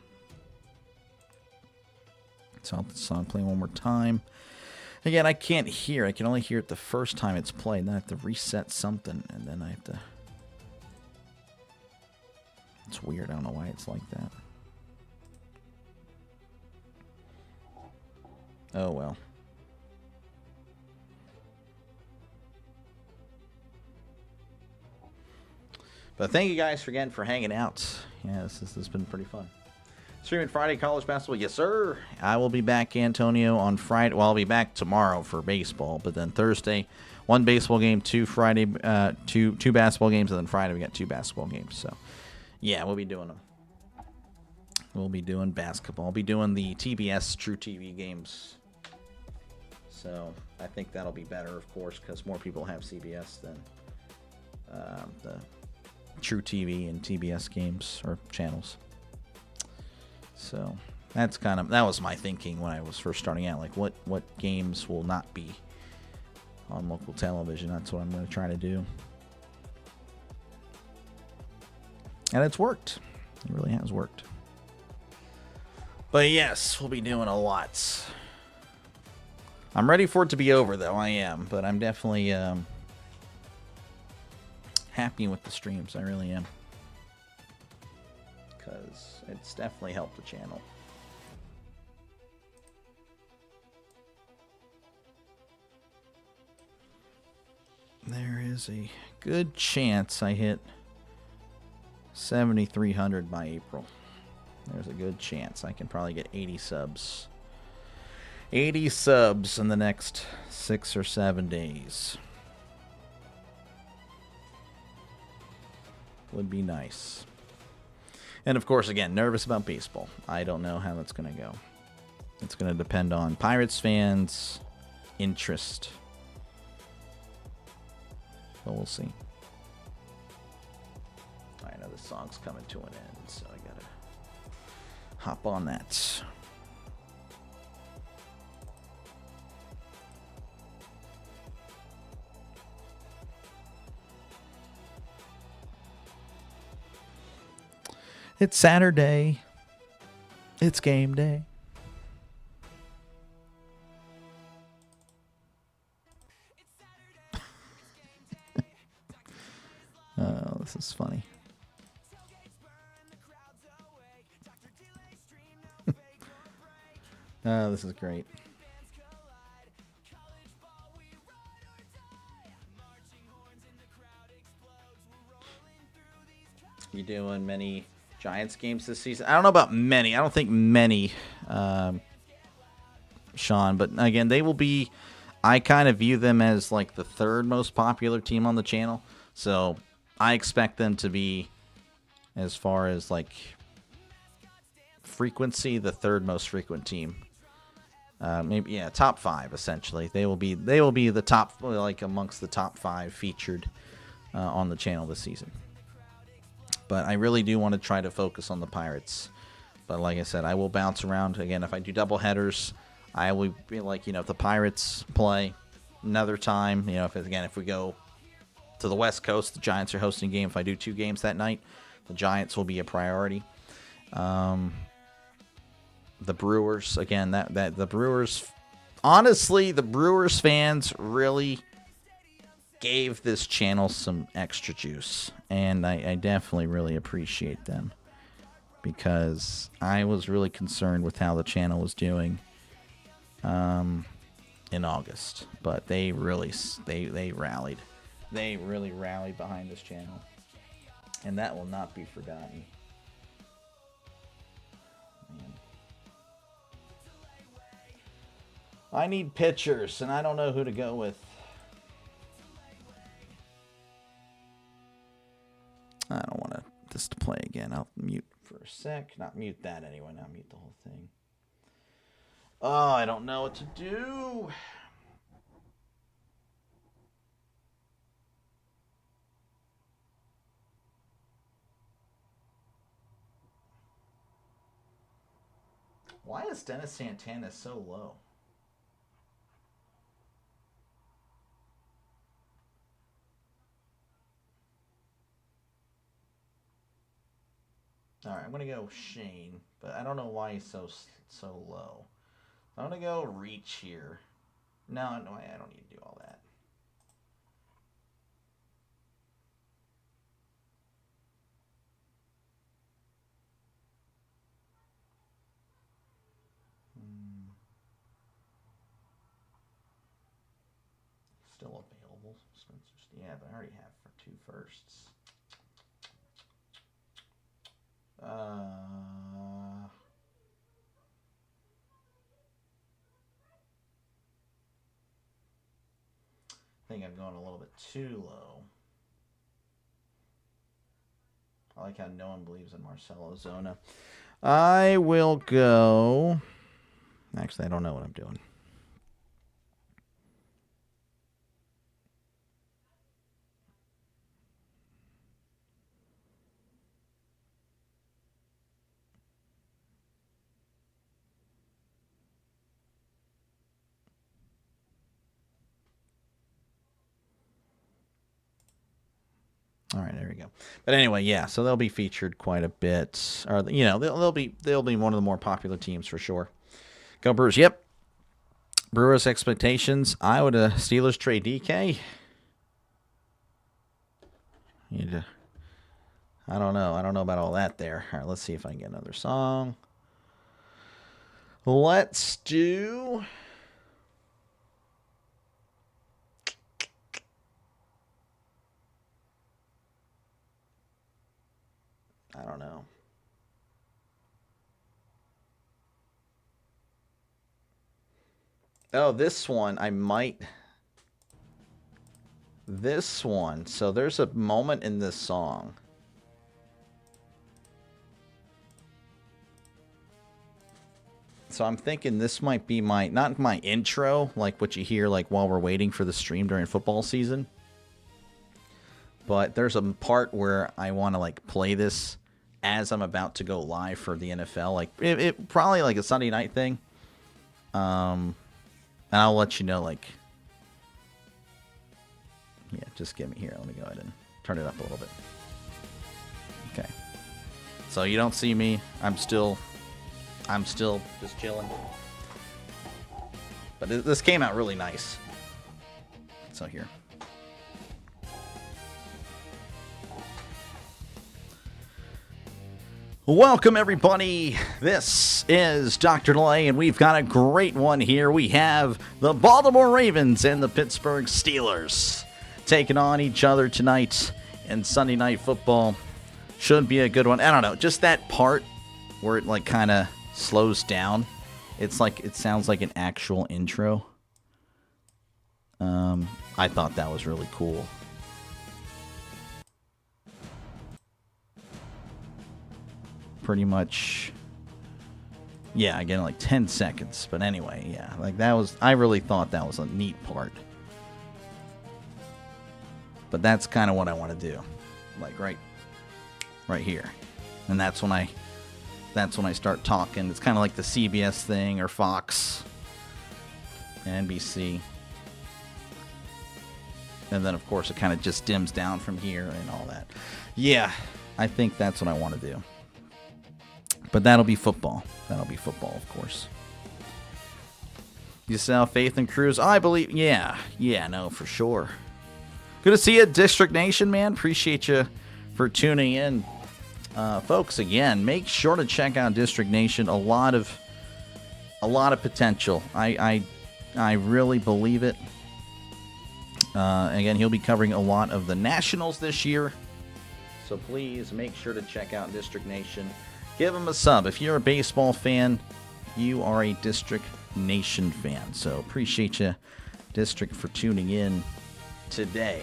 So I'll let the song play one more time. Again, I can't hear. I can only hear it the first time it's played. Then I have to reset something, and then I have to... It's weird. I don't know why it's like that. Oh, well. But thank you guys again for hanging out. Yeah, this has been pretty fun. Streaming Friday college basketball, yes sir. I will be back, Antonio, on Friday. Well, I'll be back tomorrow for baseball, but then Thursday, one baseball game, two basketball games, and then Friday we got two basketball games. So, yeah, we'll be doing them. We'll be doing basketball. I'll be doing the TBS True TV games. So I think that'll be better, of course, because more people have CBS than the True TV and TBS games or channels. So that was my thinking when I was first starting out. Like, what games will not be on local television? That's what I'm going to try to do. And it's worked. It really has worked. But yes, we'll be doing a lot. I'm ready for it to be over, though. I am. But I'm definitely happy with the streams. I really am. Because it's definitely helped the channel. There is a good chance I hit 7,300 by April. There's a good chance I can probably get 80 subs. 80 subs in the next 6 or 7 days. Would be nice. And of course, again, nervous about baseball. I don't know how that's going to go. It's going to depend on Pirates fans' interest. So we'll see. I know this song's coming to an end, so I gotta hop on that. It's Saturday. It's game day. Oh, this is funny. Oh, this is great. You doing many Giants games this season? I don't know about many. I don't think many, Sean. But again, they will be... I kind of view them as like the third most popular team on the channel. So I expect them to be as far as like frequency, the third most frequent team. Maybe yeah, top 5 essentially. They will be the top, like amongst the top 5 featured on the channel this season. But I really do want to try to focus on the Pirates. But like I said, I will bounce around again. If I do double headers, I will be like, if the Pirates play another time, if we go to the West Coast, the Giants are hosting a game. If I do 2 games that night, the Giants will be a priority. The Brewers, again, the Brewers, honestly, the Brewers fans really gave this channel some extra juice, and I definitely really appreciate them, because I was really concerned with how the channel was doing in August, but they really they rallied. They really rallied behind this channel, and that will not be forgotten. Man. I need pitchers, and I don't know who to go with. I don't want this to play again. I'll mute for a sec. Not mute that anyway. Not mute the whole thing. Oh, I don't know what to do. Why is Dennis Santana so low? All right, I'm going to go Shane, but I don't know why he's so low. I'm going to go Reach here. No, I don't need to do all that. Still available. Spencer's, yeah, but I already have for 2 firsts. I think I'm going a little bit too low. I like how no one believes in Marcell Ozuna. I will go... Actually, I don't know what I'm doing. All right, there we go. But anyway, yeah, so they'll be featured quite a bit. Or they'll be one of the more popular teams for sure. Go Brewers. Yep. Brewers expectations. I would Steelers trade DK. I don't know. I don't know about all that there. All right, let's see if I can get another song. Let's do... I don't know. Oh, this one, I might... This one. So there's a moment in this song. So I'm thinking this might be not my intro, like what you hear like while we're waiting for the stream during football season. But there's a part where I want to like play this as I'm about to go live for the NFL. Like it probably like a Sunday night thing. And I'll let you know, like, yeah, just give me here. Let me go ahead and turn it up a little bit. Okay. So you don't see me. I'm still just chilling. But this came out really nice. So here. Welcome, everybody. This is Dr. Delay, and we've got a great one here. We have the Baltimore Ravens and the Pittsburgh Steelers taking on each other tonight in Sunday Night Football. Should be a good one. I don't know, just that part where it like kind of slows down. It's like it sounds like an actual intro. I thought that was really cool. pretty much, yeah, again, like 10 seconds. But anyway, yeah, like that was, I really thought that was a neat part. But that's kind of what I want to do, like right here. And that's when I start talking. It's kind of like the CBS thing or Fox, NBC. And then, of course, it kind of just dims down from here and all that. Yeah, I think that's what I want to do. But that'll be football. That'll be football, of course. You saw Faith and Cruz? I believe, yeah, no, for sure. Good to see you, District Nation, man. Appreciate you for tuning in. Folks, again, make sure to check out District Nation. A lot of potential. I really believe it. Again, he'll be covering a lot of the Nationals this year. So please make sure to check out District Nation. Give him a sub. If you're a baseball fan, you are a District Nation fan. So appreciate you, District, for tuning in today.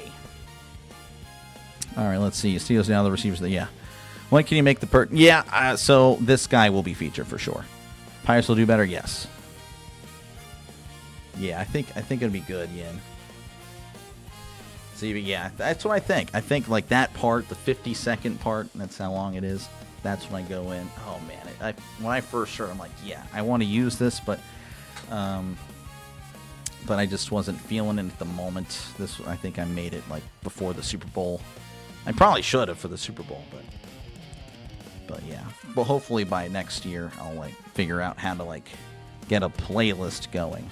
All right, let's see. Steelers now the receivers. Yeah. When can you make the Yeah, so this guy will be featured for sure. Pirates will do better, yes. Yeah, I think it'll be good, Yin. So yeah, that's what I think. I think like that part, the 50-second part, that's how long it is. That's when I go in. Oh man, when I first heard, I'm like, yeah, I want to use this, but I just wasn't feeling it at the moment. I think I made it like before the Super Bowl. I probably should have for the Super Bowl, but yeah. Well, hopefully by next year I'll like figure out how to like get a playlist going.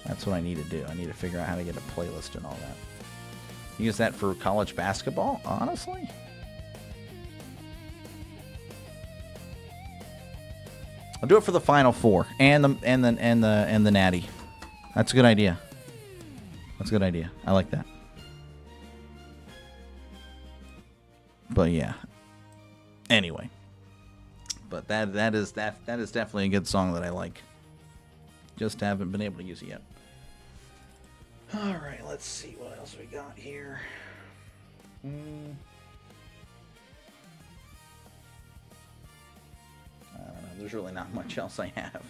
That's what I need to do. I need to figure out how to get a playlist and all that. Use that for college basketball, honestly. I'll do it for the Final Four and the Natty. That's a good idea. That's a good idea. I like that. But yeah. Anyway. But that is definitely a good song that I like. Just haven't been able to use it yet. All right, let's see what else we got here. I don't know. There's really not much else I have.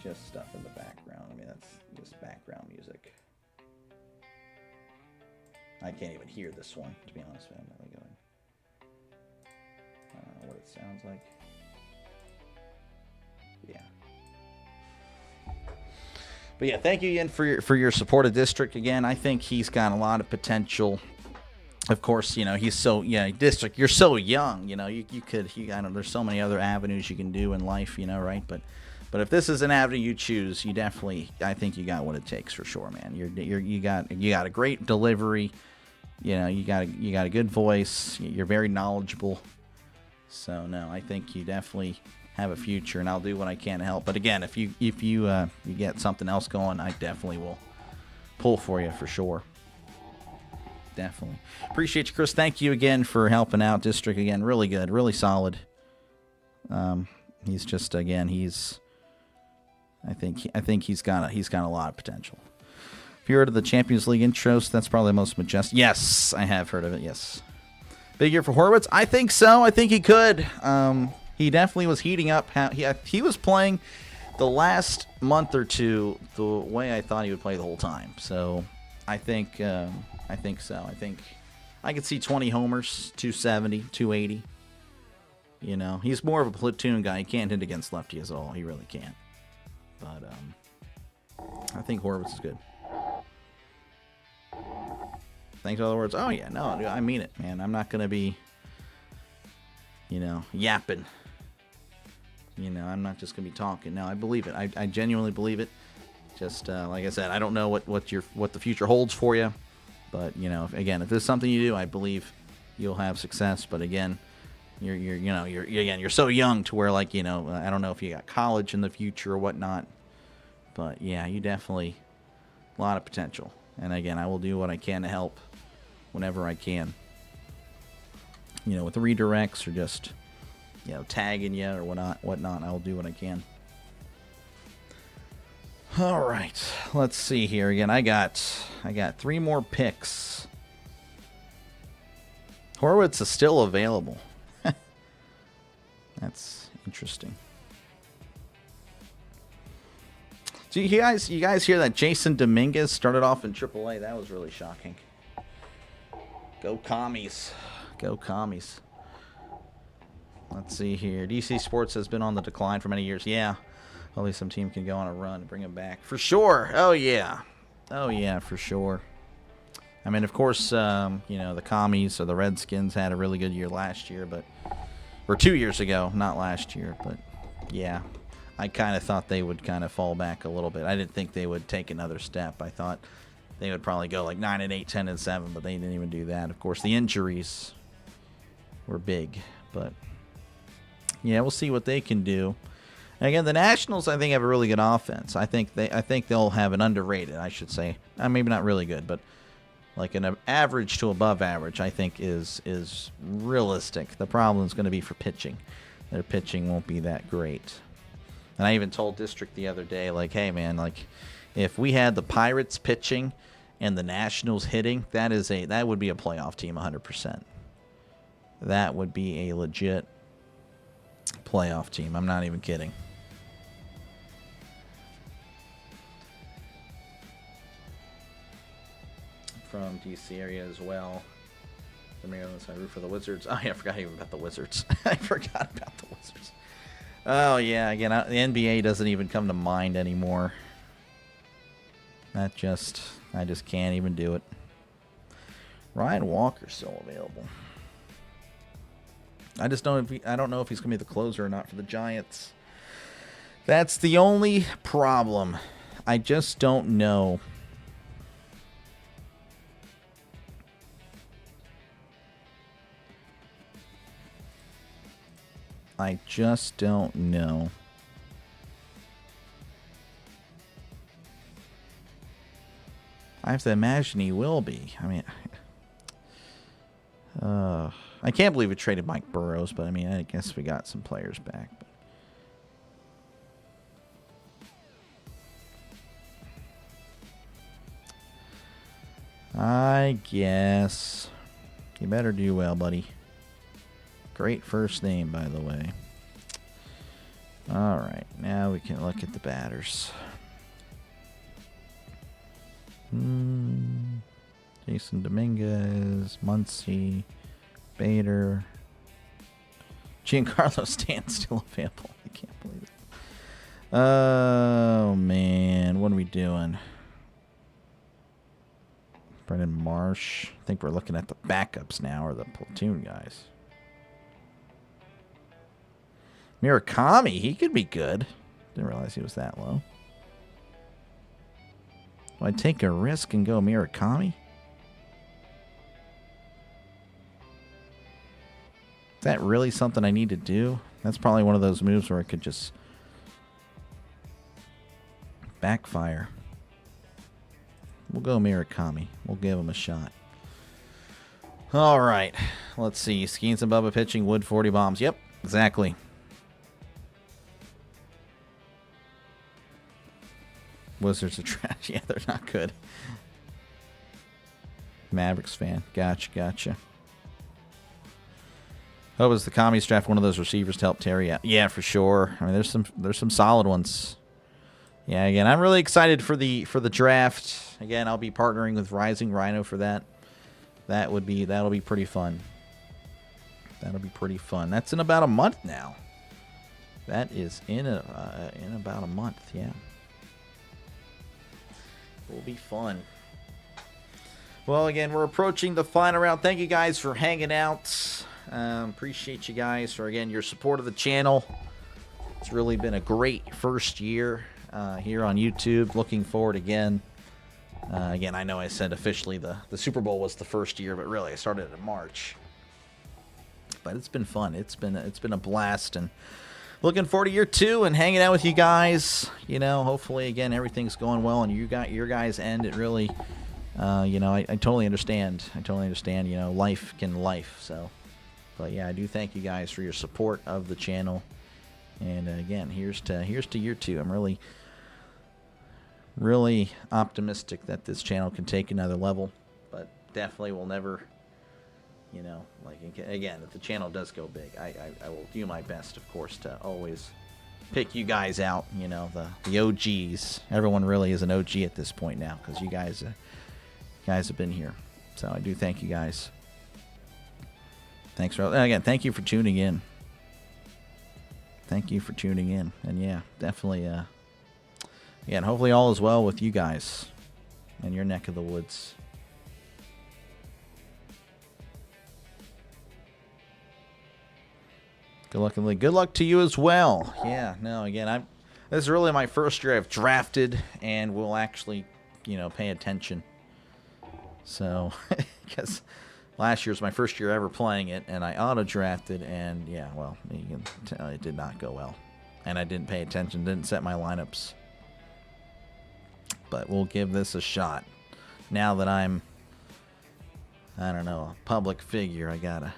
Just stuff in the background. I mean, that's just background music. I can't even hear this one, to be honest with you. I'm really going. I don't know what it sounds like. Yeah. But yeah, thank you again for your support of District. Again, I think he's got a lot of potential. Of course, you know, he's so, yeah, District, you're so young, you know, you could, I don't know, there's so many other avenues you can do in life, you know, right? But if this is an avenue you choose, you definitely, I think you got what it takes for sure, man. You got a great delivery, you know, you got a good voice, you're very knowledgeable. So no, I think you definitely have a future, and I'll do what I can to help. But again, if you get something else going, I definitely will pull for you for sure. Definitely appreciate you, Chris. Thank you again for helping out District. Again, really good, really solid. He's just, again, I think he's got a lot of potential. Have you heard of the Champions League intros? That's probably the most majestic. Yes, I have heard of it. Yes. Big year for Horowitz? I think so. I think he could. He definitely was heating up. He was playing the last month or two the way I thought he would play the whole time. So I think so. I think I could see 20 homers, 270, 280. You know, he's more of a platoon guy. He can't hit against lefties at all. He really can't. But I think Horowitz is good. Thanks for all the words. Oh, yeah, no, I mean it, man. I'm not going to be, you know, yapping. You know, I'm not just going to be talking. No, I believe it. I genuinely believe it. Just, like I said, I don't know what the future holds for you. But, you know, if there's something you do, I believe you'll have success. But again, you're so young to where, like, you know, I don't know if you got college in the future or whatnot. But, yeah, you definitely, a lot of potential. And again, I will do what I can to help whenever I can. You know, with the redirects or just, you know, tagging you or whatnot, I will do what I can. All right, let's see here again. I got 3 more picks. Horwitz is still available. That's interesting. So you guys hear that Jason Dominguez started off in AAA? That was really shocking. Go Commies. Go Commies. Let's see here. DC Sports has been on the decline for many years. Yeah. Hopefully some team can go on a run and bring him back. For sure. Oh, yeah. Oh, yeah, for sure. I mean, of course, the Commies or the Redskins had a really good year last year, or 2 years ago, not last year. But, yeah, I kind of thought they would kind of fall back a little bit. I didn't think they would take another step. I thought they would probably go like 9-8, 10-7, but they didn't even do that. Of course, the injuries were big, but yeah, we'll see what they can do. And again, the Nationals, I think, have a really good offense. I think they'll have an underrated, I should say, maybe not really good, but like an average to above average, I think is realistic. The problem is going to be for pitching. Their pitching won't be that great. And I even told District the other day, like, hey man, like if we had the Pirates pitching and the Nationals hitting, that would be a playoff team 100%. That would be a legit playoff team. I'm not even kidding. From DC area as well. The Maryland side root for the Wizards. Oh yeah, I forgot even about the Wizards. I forgot about the Wizards. Oh yeah, again, the NBA doesn't even come to mind anymore. I just can't even do it. Ryan Walker's still available. I don't know if he's gonna be the closer or not for the Giants. That's the only problem. I just don't know. I just don't know. I have to imagine he will be. I mean, I can't believe we traded Mike Burrows, but I mean, I guess we got some players back. But I guess you better do well, buddy. Great first name, by the way. All right, now we can look at the batters. Jason Dominguez, Muncy, Bader, Giancarlo Stanton's still available. I can't believe it. Oh, man. What are we doing? Brendan Marsh. I think we're looking at the backups now, or the platoon guys. Murakami, he could be good. Didn't realize he was that low. Do I take a risk and go Murakami? Is that really something I need to do? That's probably one of those moves where I could just backfire. We'll go Murakami. We'll give him a shot. All right. Let's see. Skeens and Bubba pitching. Wood 40 bombs. Yep, exactly. Wizards are trash. Yeah, they're not good. Mavericks fan. Gotcha. Oh, was the Commies draft one of those receivers to help Terry out? Yeah, for sure. I mean, there's some solid ones. Yeah, again, I'm really excited for the draft. Again, I'll be partnering with Rising Rhino for that. That'll be pretty fun. That'll be pretty fun. That's in about a month now. That is in about a month. Yeah. Will be fun. Well, again, we're approaching the final round. Thank you guys for hanging out. Appreciate you guys for, again, your support of the channel. It's really been a great first year here on YouTube. Looking forward again. Again, I know I said officially the Super Bowl was the first year, but really I started in March. But it's been fun. It's been a blast, and looking forward to year 2 and hanging out with you guys. You know, hopefully, again, everything's going well, and you got your guys' end. It really, I totally understand. You know, life can life. So, but yeah, I do thank you guys for your support of the channel. And again, here's to year 2. I'm really really optimistic that this channel can take another level, but definitely will never, you know, like, again, if the channel does go big, I will do my best, of course, to always pick you guys out, you know, the OGs. Everyone really is an OG at this point now, because you guys have been here. So I do thank you guys. Thanks for, again, thank you for tuning in. Thank you for tuning in. And yeah, definitely, again, hopefully all is well with you guys in your neck of the woods. Good luck, Lee. Good luck to you as well. Yeah, no, again, this is really my first year I've drafted and will actually, you know, pay attention. So, because last year was my first year ever playing it, and I auto-drafted, and yeah, well, you can tell it did not go well. And I didn't pay attention, didn't set my lineups. But we'll give this a shot. Now that I'm, I don't know, a public figure, I gotta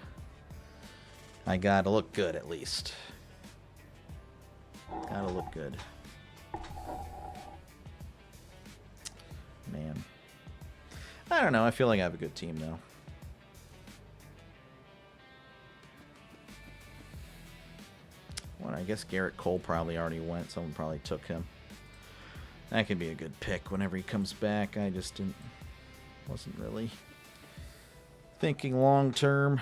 look good at least. Gotta look good. Man. I don't know, I feel like I have a good team though. Well, I guess Garrett Cole probably already went. Someone probably took him. That could be a good pick whenever he comes back. I just wasn't really thinking long term.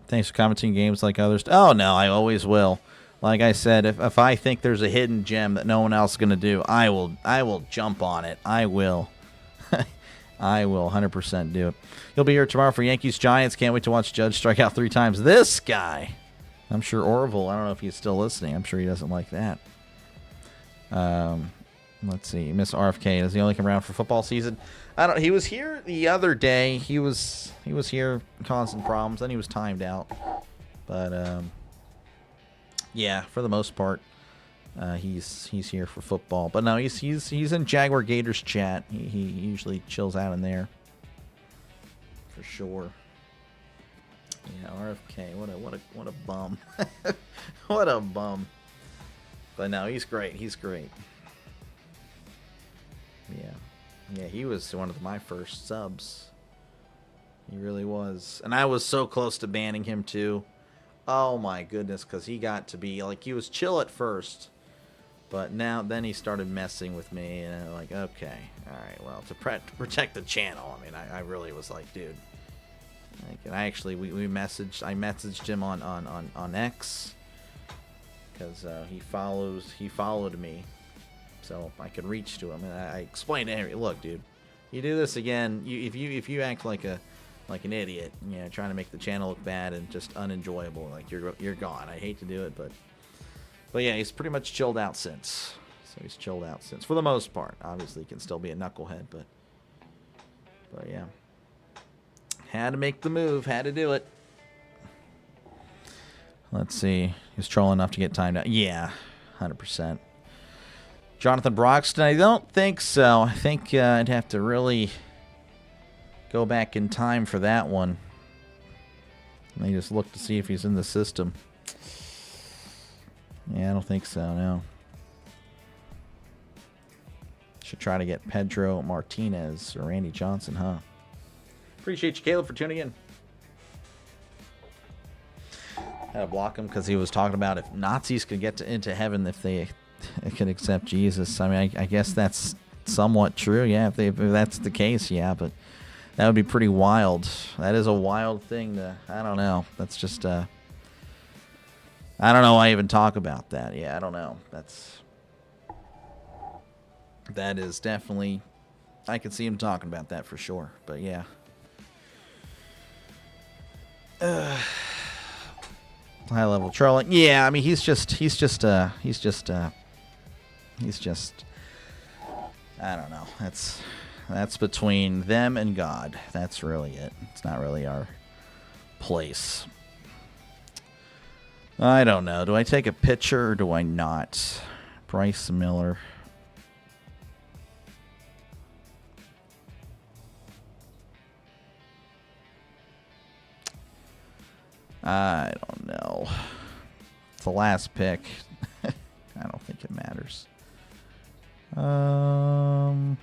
Thanks for commenting games like others. Oh, no, I always will. Like I said, if I think there's a hidden gem that no one else is going to do, I will jump on it. I will. I will 100% do it. You'll be here tomorrow for Yankees Giants. Can't wait to watch Judge strike out 3 times. This guy. I'm sure Orville, I don't know if he's still listening. I'm sure he doesn't like that. Let's see. Miss RFK, does he only come around for football season? He was here the other day. He was here causing problems. Then he was timed out. But yeah, for the most part, he's here for football. But no, he's in Jaguar Gators chat. He usually chills out in there. For sure. Yeah, RFK. What a bum. What a bum. But no, he's great. He's great. Yeah, he was one of my first subs. He really was. And I was so close to banning him too. Oh my goodness, because he got to be, like, he was chill at first. But then he started messing with me, and I'm like, okay, all right, well, to protect the channel, I mean, I really was like, dude. Like, and I actually, I messaged him on X, because he followed me. So I could reach to him, and I explained to him, look, dude, you do this again, if you act like an idiot, you know, trying to make the channel look bad and just unenjoyable, like, you're gone. I hate to do it, but yeah, he's pretty much chilled out since. So he's chilled out since, for the most part. Obviously, he can still be a knucklehead, but yeah, had to make the move, had to do it. Let's see, he's trolling enough to get timed out. Yeah, 100%. Jonathan Broxton, I don't think so. I think I'd have to really go back in time for that one. Let me just look to see if he's in the system. Yeah, I don't think so, no. Should try to get Pedro Martinez or Randy Johnson, huh? Appreciate you, Caleb, for tuning in. Had to block him because he was talking about if Nazis could get into heaven if they could accept Jesus. I mean, I guess that's somewhat true, yeah, if that's the case, yeah, but that would be pretty wild. That is a wild thing to, I don't know. That's just, I don't know why I even talk about that. Yeah, I don't know. That is definitely, I can see him talking about that for sure, but yeah. High level trolling. Yeah, I mean, he's just, I don't know. That's between them and God. That's really it. It's not really our place. I don't know. Do I take a pitcher or do I not? Bryce Miller. I don't know. It's the last pick. I don't think it matters. I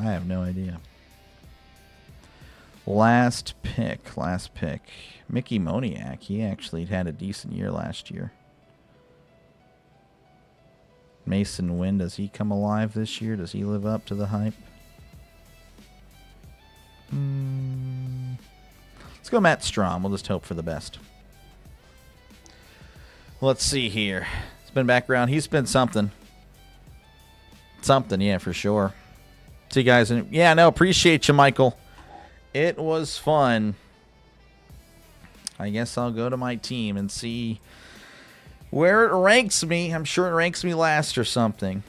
have no idea. Last pick. Mickey Moniak. He actually had a decent year last year. Mason Wynn, does he come alive this year? Does he live up to the hype? Let's go Matt Strom. We'll just hope for the best. Let's see here. It's been background. He's been something. Something, yeah, for sure. See you guys. Yeah, no, appreciate you, Michael. It was fun. I guess I'll go to my team and see where it ranks me. I'm sure it ranks me last or something.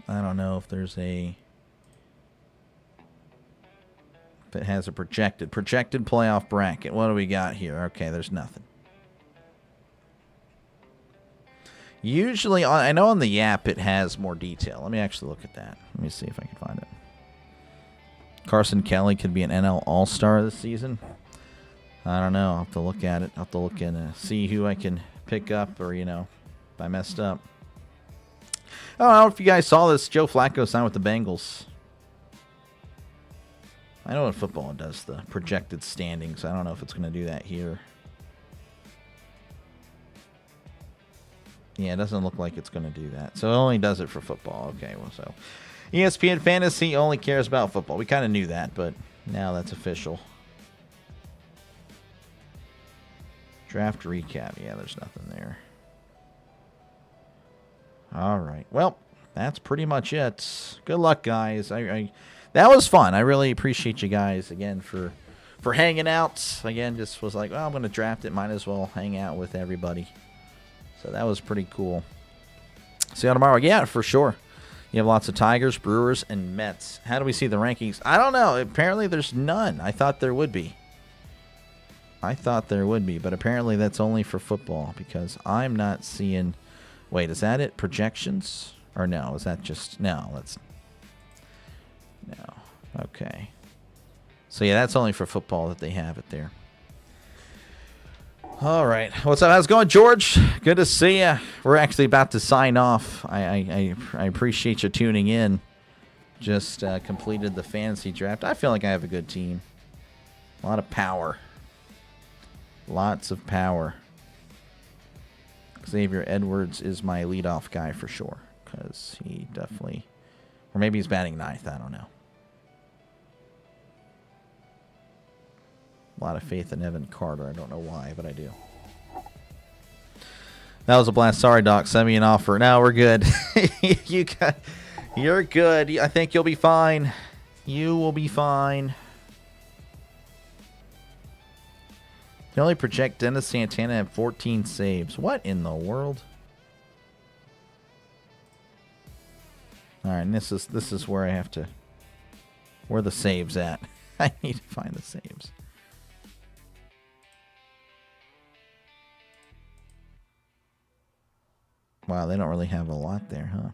I don't know if there's a... if it has a projected playoff bracket. What do we got here? Okay, there's nothing. Usually, I know on the app it has more detail. Let me actually look at that. Let me see if I can find it. Carson Kelly could be an NL All-Star this season. I don't know. I'll have to look at it. I'll have to look and see who I can pick up or, if I messed up. I don't know if you guys saw this. Joe Flacco signed with the Bengals. I know in football it does the projected standings. I don't know if it's going to do that here. Yeah, it doesn't look like it's going to do that. So it only does it for football. Okay, well, so ESPN Fantasy only cares about football. We kind of knew that, but now that's official. Draft recap. Yeah, there's nothing there. All right. Well, that's pretty much it. Good luck, guys. That was fun. I really appreciate you guys again for hanging out. Again, just was like, well, I'm going to draft it. Might as well hang out with everybody. So that was pretty cool. See you tomorrow. Yeah, for sure. You have lots of Tigers, Brewers, and Mets. How do we see the rankings? I don't know. Apparently there's none. I thought there would be. But apparently that's only for football because I'm not seeing... Wait, is that it? Projections? Or no, is that just... No, that's... No. Okay. So yeah, that's only for football that they have it there. All right. What's up? How's it going, George? Good to see you. We're actually about to sign off. I appreciate you tuning in. Just completed the fantasy draft. I feel like I have a good team. A lot of power. Lots of power. Xavier Edwards is my leadoff guy for sure. Because he definitely... Or maybe he's batting ninth. I don't know. A lot of faith in Evan Carter. I don't know why, but I do. That was a blast. Sorry, Doc. Send me an offer. No, we're good. You're good. I think you'll be fine. You will be fine. You only project Dennis Santana at 14 saves. What in the world? All right, and this is where I have to... Where the saves at? I need to find the saves. Wow, they don't really have a lot there, huh?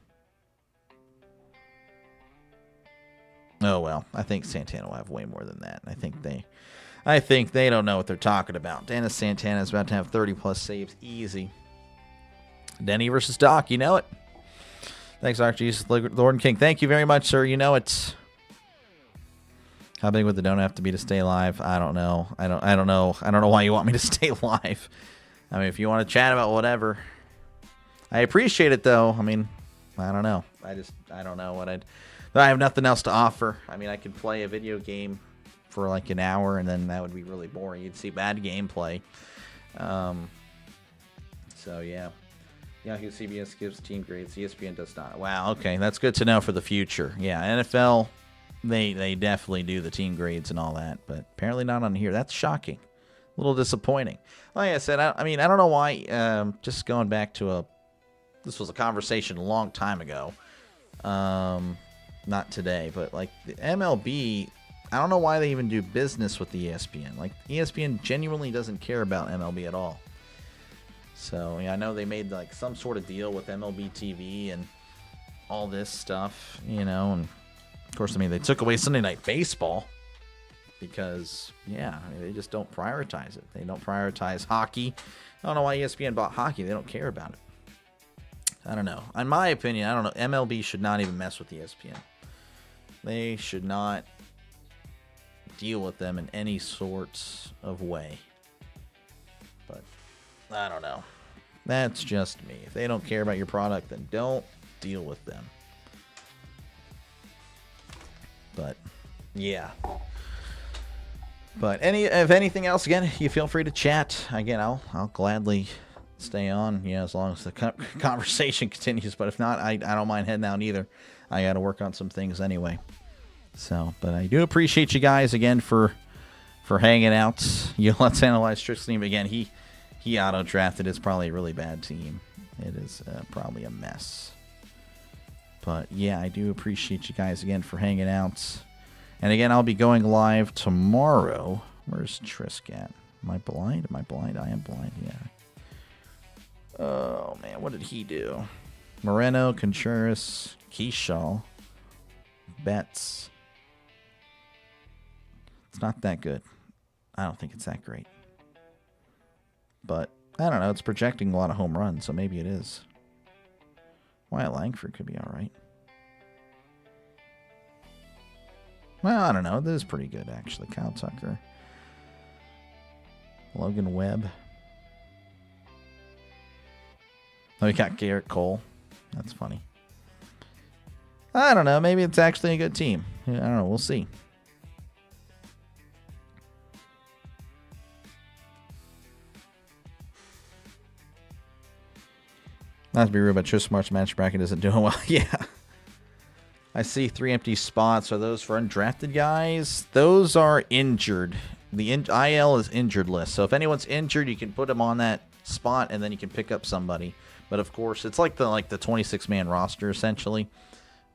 Oh, well, I think Santana will have way more than that. I think they don't know what they're talking about. Dennis Santana is about to have 30-plus saves easy. Denny versus Doc, you know it. Thanks, Archie's Lord and King. Thank you very much, sir. You know it. How big would the donut have to be to stay alive? I don't know. I don't know. I don't know why you want me to stay alive. I mean, if you want to chat about whatever... I appreciate it, though. I mean, I don't know. I don't know what I have nothing else to offer. I mean, I could play a video game for like an hour, and then that would be really boring. You'd see bad gameplay. So, yeah. Yahoo CBS gives team grades. ESPN does not. Wow, okay. That's good to know for the future. Yeah, NFL, they definitely do the team grades and all that, but apparently not on here. That's shocking. A little disappointing. Like I said, I mean, I don't know why. Just going back to this was a conversation a long time ago. Not today, but like the MLB, I don't know why they even do business with the ESPN. Like ESPN genuinely doesn't care about MLB at all. So yeah, I know they made like some sort of deal with MLB TV and all this stuff, and Of course, I mean, they took away Sunday Night Baseball because, yeah, I mean, they just don't prioritize it. They don't prioritize hockey. I don't know why ESPN bought hockey. They don't care about it. I don't know. In my opinion, I don't know. MLB should not even mess with ESPN. They should not deal with them in any sorts of way. But I don't know. That's just me. If they don't care about your product, then don't deal with them. But yeah. But if anything else, again, you feel free to chat. Again, I'll gladly stay on, yeah, as long as the conversation continues. But if not, I don't mind heading out either. I got to work on some things anyway. So, but I do appreciate you guys again for hanging out. Let's analyze Trick's team again. He auto drafted. It's probably a really bad team. It is probably a mess. But yeah, I do appreciate you guys again for hanging out. And again, I'll be going live tomorrow. Where's Trisk at? Am I blind? Am I blind? I am blind, yeah. Oh, man, what did he do? Moreno, Contreras, Keyshaw, Betts. It's not that good. I don't think it's that great. But, I don't know. It's projecting a lot of home runs, so maybe it is. Wyatt Langford could be all right. Well, I don't know. This is pretty good, actually. Kyle Tucker. Logan Webb. Oh, we got Garrett Cole. That's funny. I don't know. Maybe it's actually a good team. I don't know. We'll see. Not to be rude, but Tris Smart's match bracket isn't doing well. Yeah. I see 3 empty spots. Are those for undrafted guys? Those are injured. The IL is injured list. So if anyone's injured, you can put them on that spot, and then you can pick up somebody. But of course, it's like the 26-man roster, essentially.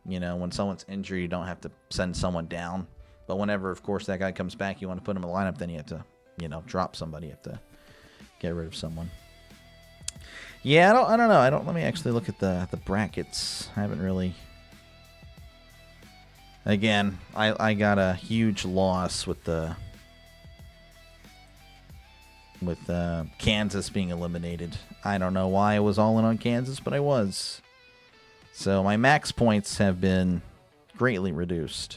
You know, when someone's injured, you don't have to send someone down. But whenever, of course, that guy comes back, you want to put him in the lineup, then you have to, drop somebody. You have to get rid of someone. Yeah, I don't know. Let me actually look at the brackets. I haven't really. Again, I got a huge loss with Kansas being eliminated. I don't know why I was all in on Kansas, but I was. So my max points have been greatly reduced.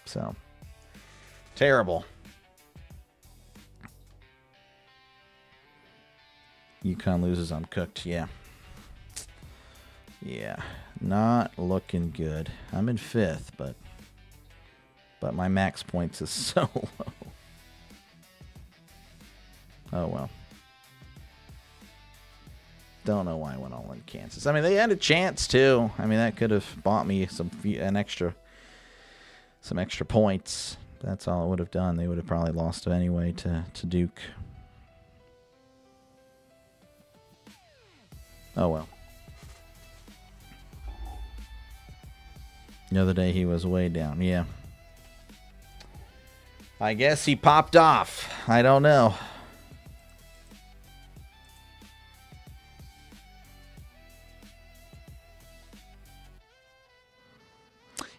So terrible. UConn loses, I'm cooked. Yeah. Yeah. Not looking good. I'm in 5th, but my max points is so low. Oh, well. Don't know why I went all in Kansas. I mean, they had a chance, too. I mean, that could have bought me some extra points. That's all it would have done. They would have probably lost anyway to Duke. Oh, well. The other day he was way down. Yeah. I guess he popped off. I don't know.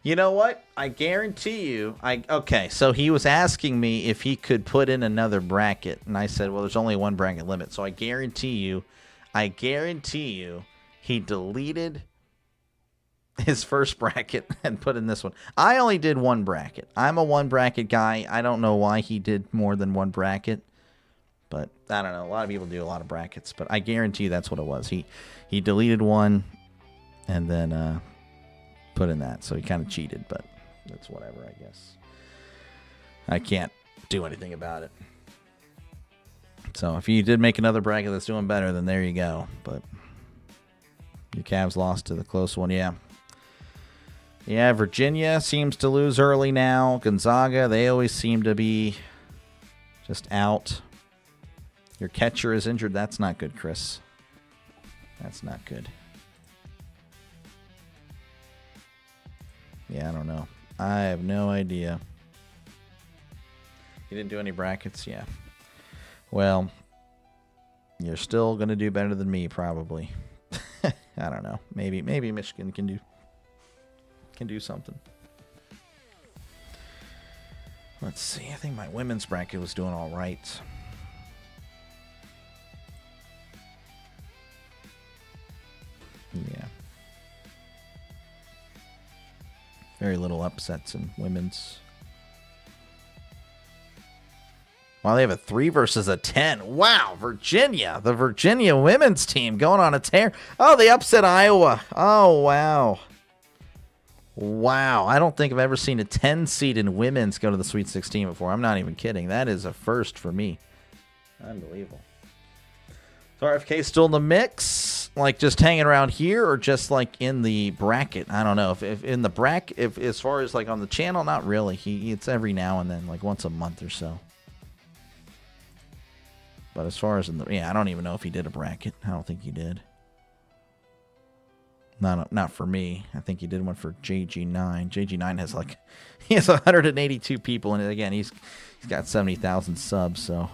You know what? I guarantee you. Okay, so he was asking me if he could put in another bracket. And I said, well, there's only one bracket limit. So I guarantee you he deleted his first bracket and put in this one. I only did one bracket. I'm a one bracket guy. I don't know why he did more than one bracket, but I don't know. A lot of people do a lot of brackets, but I guarantee you that's what it was. He deleted one and then put in that, so he kind of cheated, but that's whatever, I guess. I can't do anything about it. So if you did make another bracket that's doing better, then there you go. But your Cavs lost to the close one, yeah. Yeah, Virginia seems to lose early now. Gonzaga, they always seem to be just out. Your catcher is injured. That's not good, Chris. That's not good. Yeah, I don't know. I have no idea. You didn't do any brackets? Yeah. Well, you're still going to do better than me, probably. I don't know. Maybe Michigan can do something. Let's see. I think my women's bracket was doing all right. Yeah. Very little upsets in women's. Wow, they have a 3 versus a 10. Wow, Virginia. The Virginia women's team going on a tear. Oh, they upset Iowa. Oh, wow. Wow. I don't think I've ever seen a 10 seed in women's go to the Sweet 16 before. I'm not even kidding. That is a first for me. Unbelievable. So RFK still in the mix, like just hanging around here, or just like in the bracket? I don't know. If in the bracket, if as far as like on the channel, not really. It's every now and then, like once a month or so. But as far as in the, yeah, I don't even know if he did a bracket. I don't think he did. Not for me. I think he did one for JG9. JG9 has like, he has 182 people, and again, he's got 70,000 subs, so.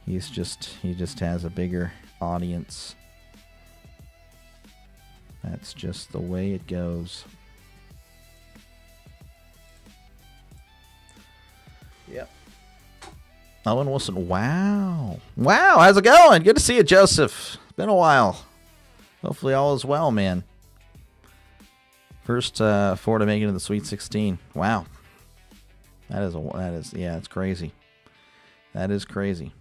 He just has a bigger audience. That's just the way it goes. Yep. Owen Wilson. Wow. Wow. How's it going? Good to see you, Joseph. It's been a while. Hopefully all is well, man. First four to make it to the Sweet 16. Wow. Yeah, it's crazy. That is crazy.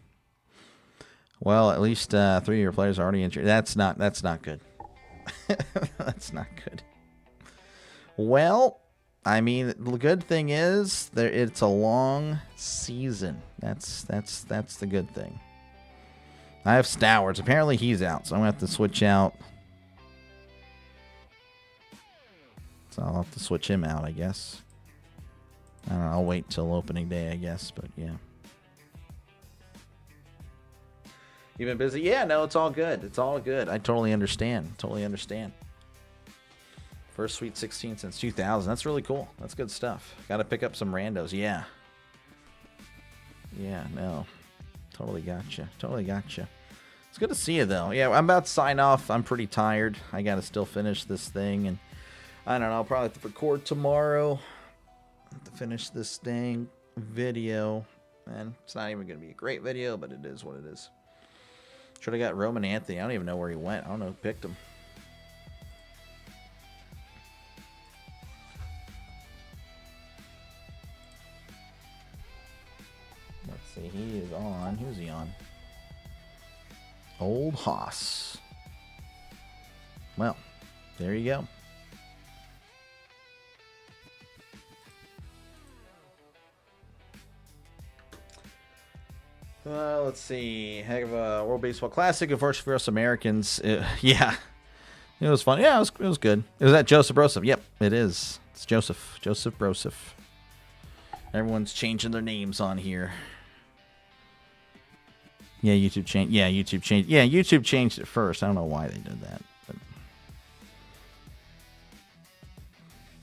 Well, at least 3 of your players are already injured. That's not good. That's not good. Well, I mean, the good thing is it's a long season. That's the good thing. I have Stowers. Apparently he's out, so I'm gonna have to switch out. So I'll have to switch him out, I guess. I don't know. I'll wait till opening day, I guess. But yeah. You been busy? Yeah, no, it's all good. It's all good. I totally understand. Totally understand. First Sweet 16 since 2000. That's really cool. That's good stuff. Got to pick up some randos. Yeah. Yeah, no. Totally gotcha. Totally gotcha. It's good to see you, though. Yeah, I'm about to sign off. I'm pretty tired. I got to still finish this thing. And I don't know. I'll probably have to record tomorrow to finish this dang video. And it's not even going to be a great video, but it is what it is. Should have got Roman Anthony. I don't even know where he went. I don't know who picked him. Let's see. He is on. Who's he on? Old Hoss. Well, there you go. Let's see. Heck of a World Baseball Classic. Unfortunately for us Americans. Yeah. It was fun. Yeah, it was good. Is that Joseph Broseph? Yep, it is. It's Joseph. Joseph Broseph. Everyone's changing their names on here. Yeah, YouTube changed. Yeah, YouTube changed. Yeah, YouTube changed it first. I don't know why they did that. But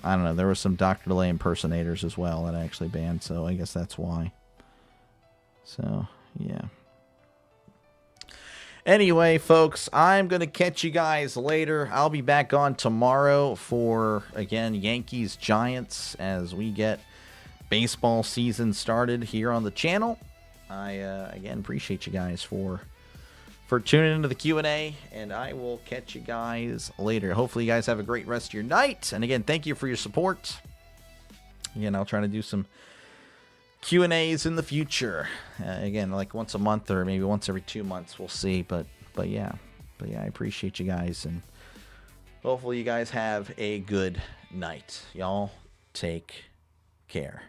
I don't know. There were some Dr. Delay impersonators as well that I actually banned, so I guess that's why. So, yeah. Anyway, folks, I'm going to catch you guys later. I'll be back on tomorrow for, again, Yankees-Giants as we get baseball season started here on the channel. I, again, appreciate you guys for tuning into the Q&A, and I will catch you guys later. Hopefully you guys have a great rest of your night. And, again, thank you for your support. Again, I'll try to do some Q&As in the future. Again, like once a month or maybe once every 2 months. We'll see. But yeah, I appreciate you guys, and hopefully you guys have a good night. Y'all take care.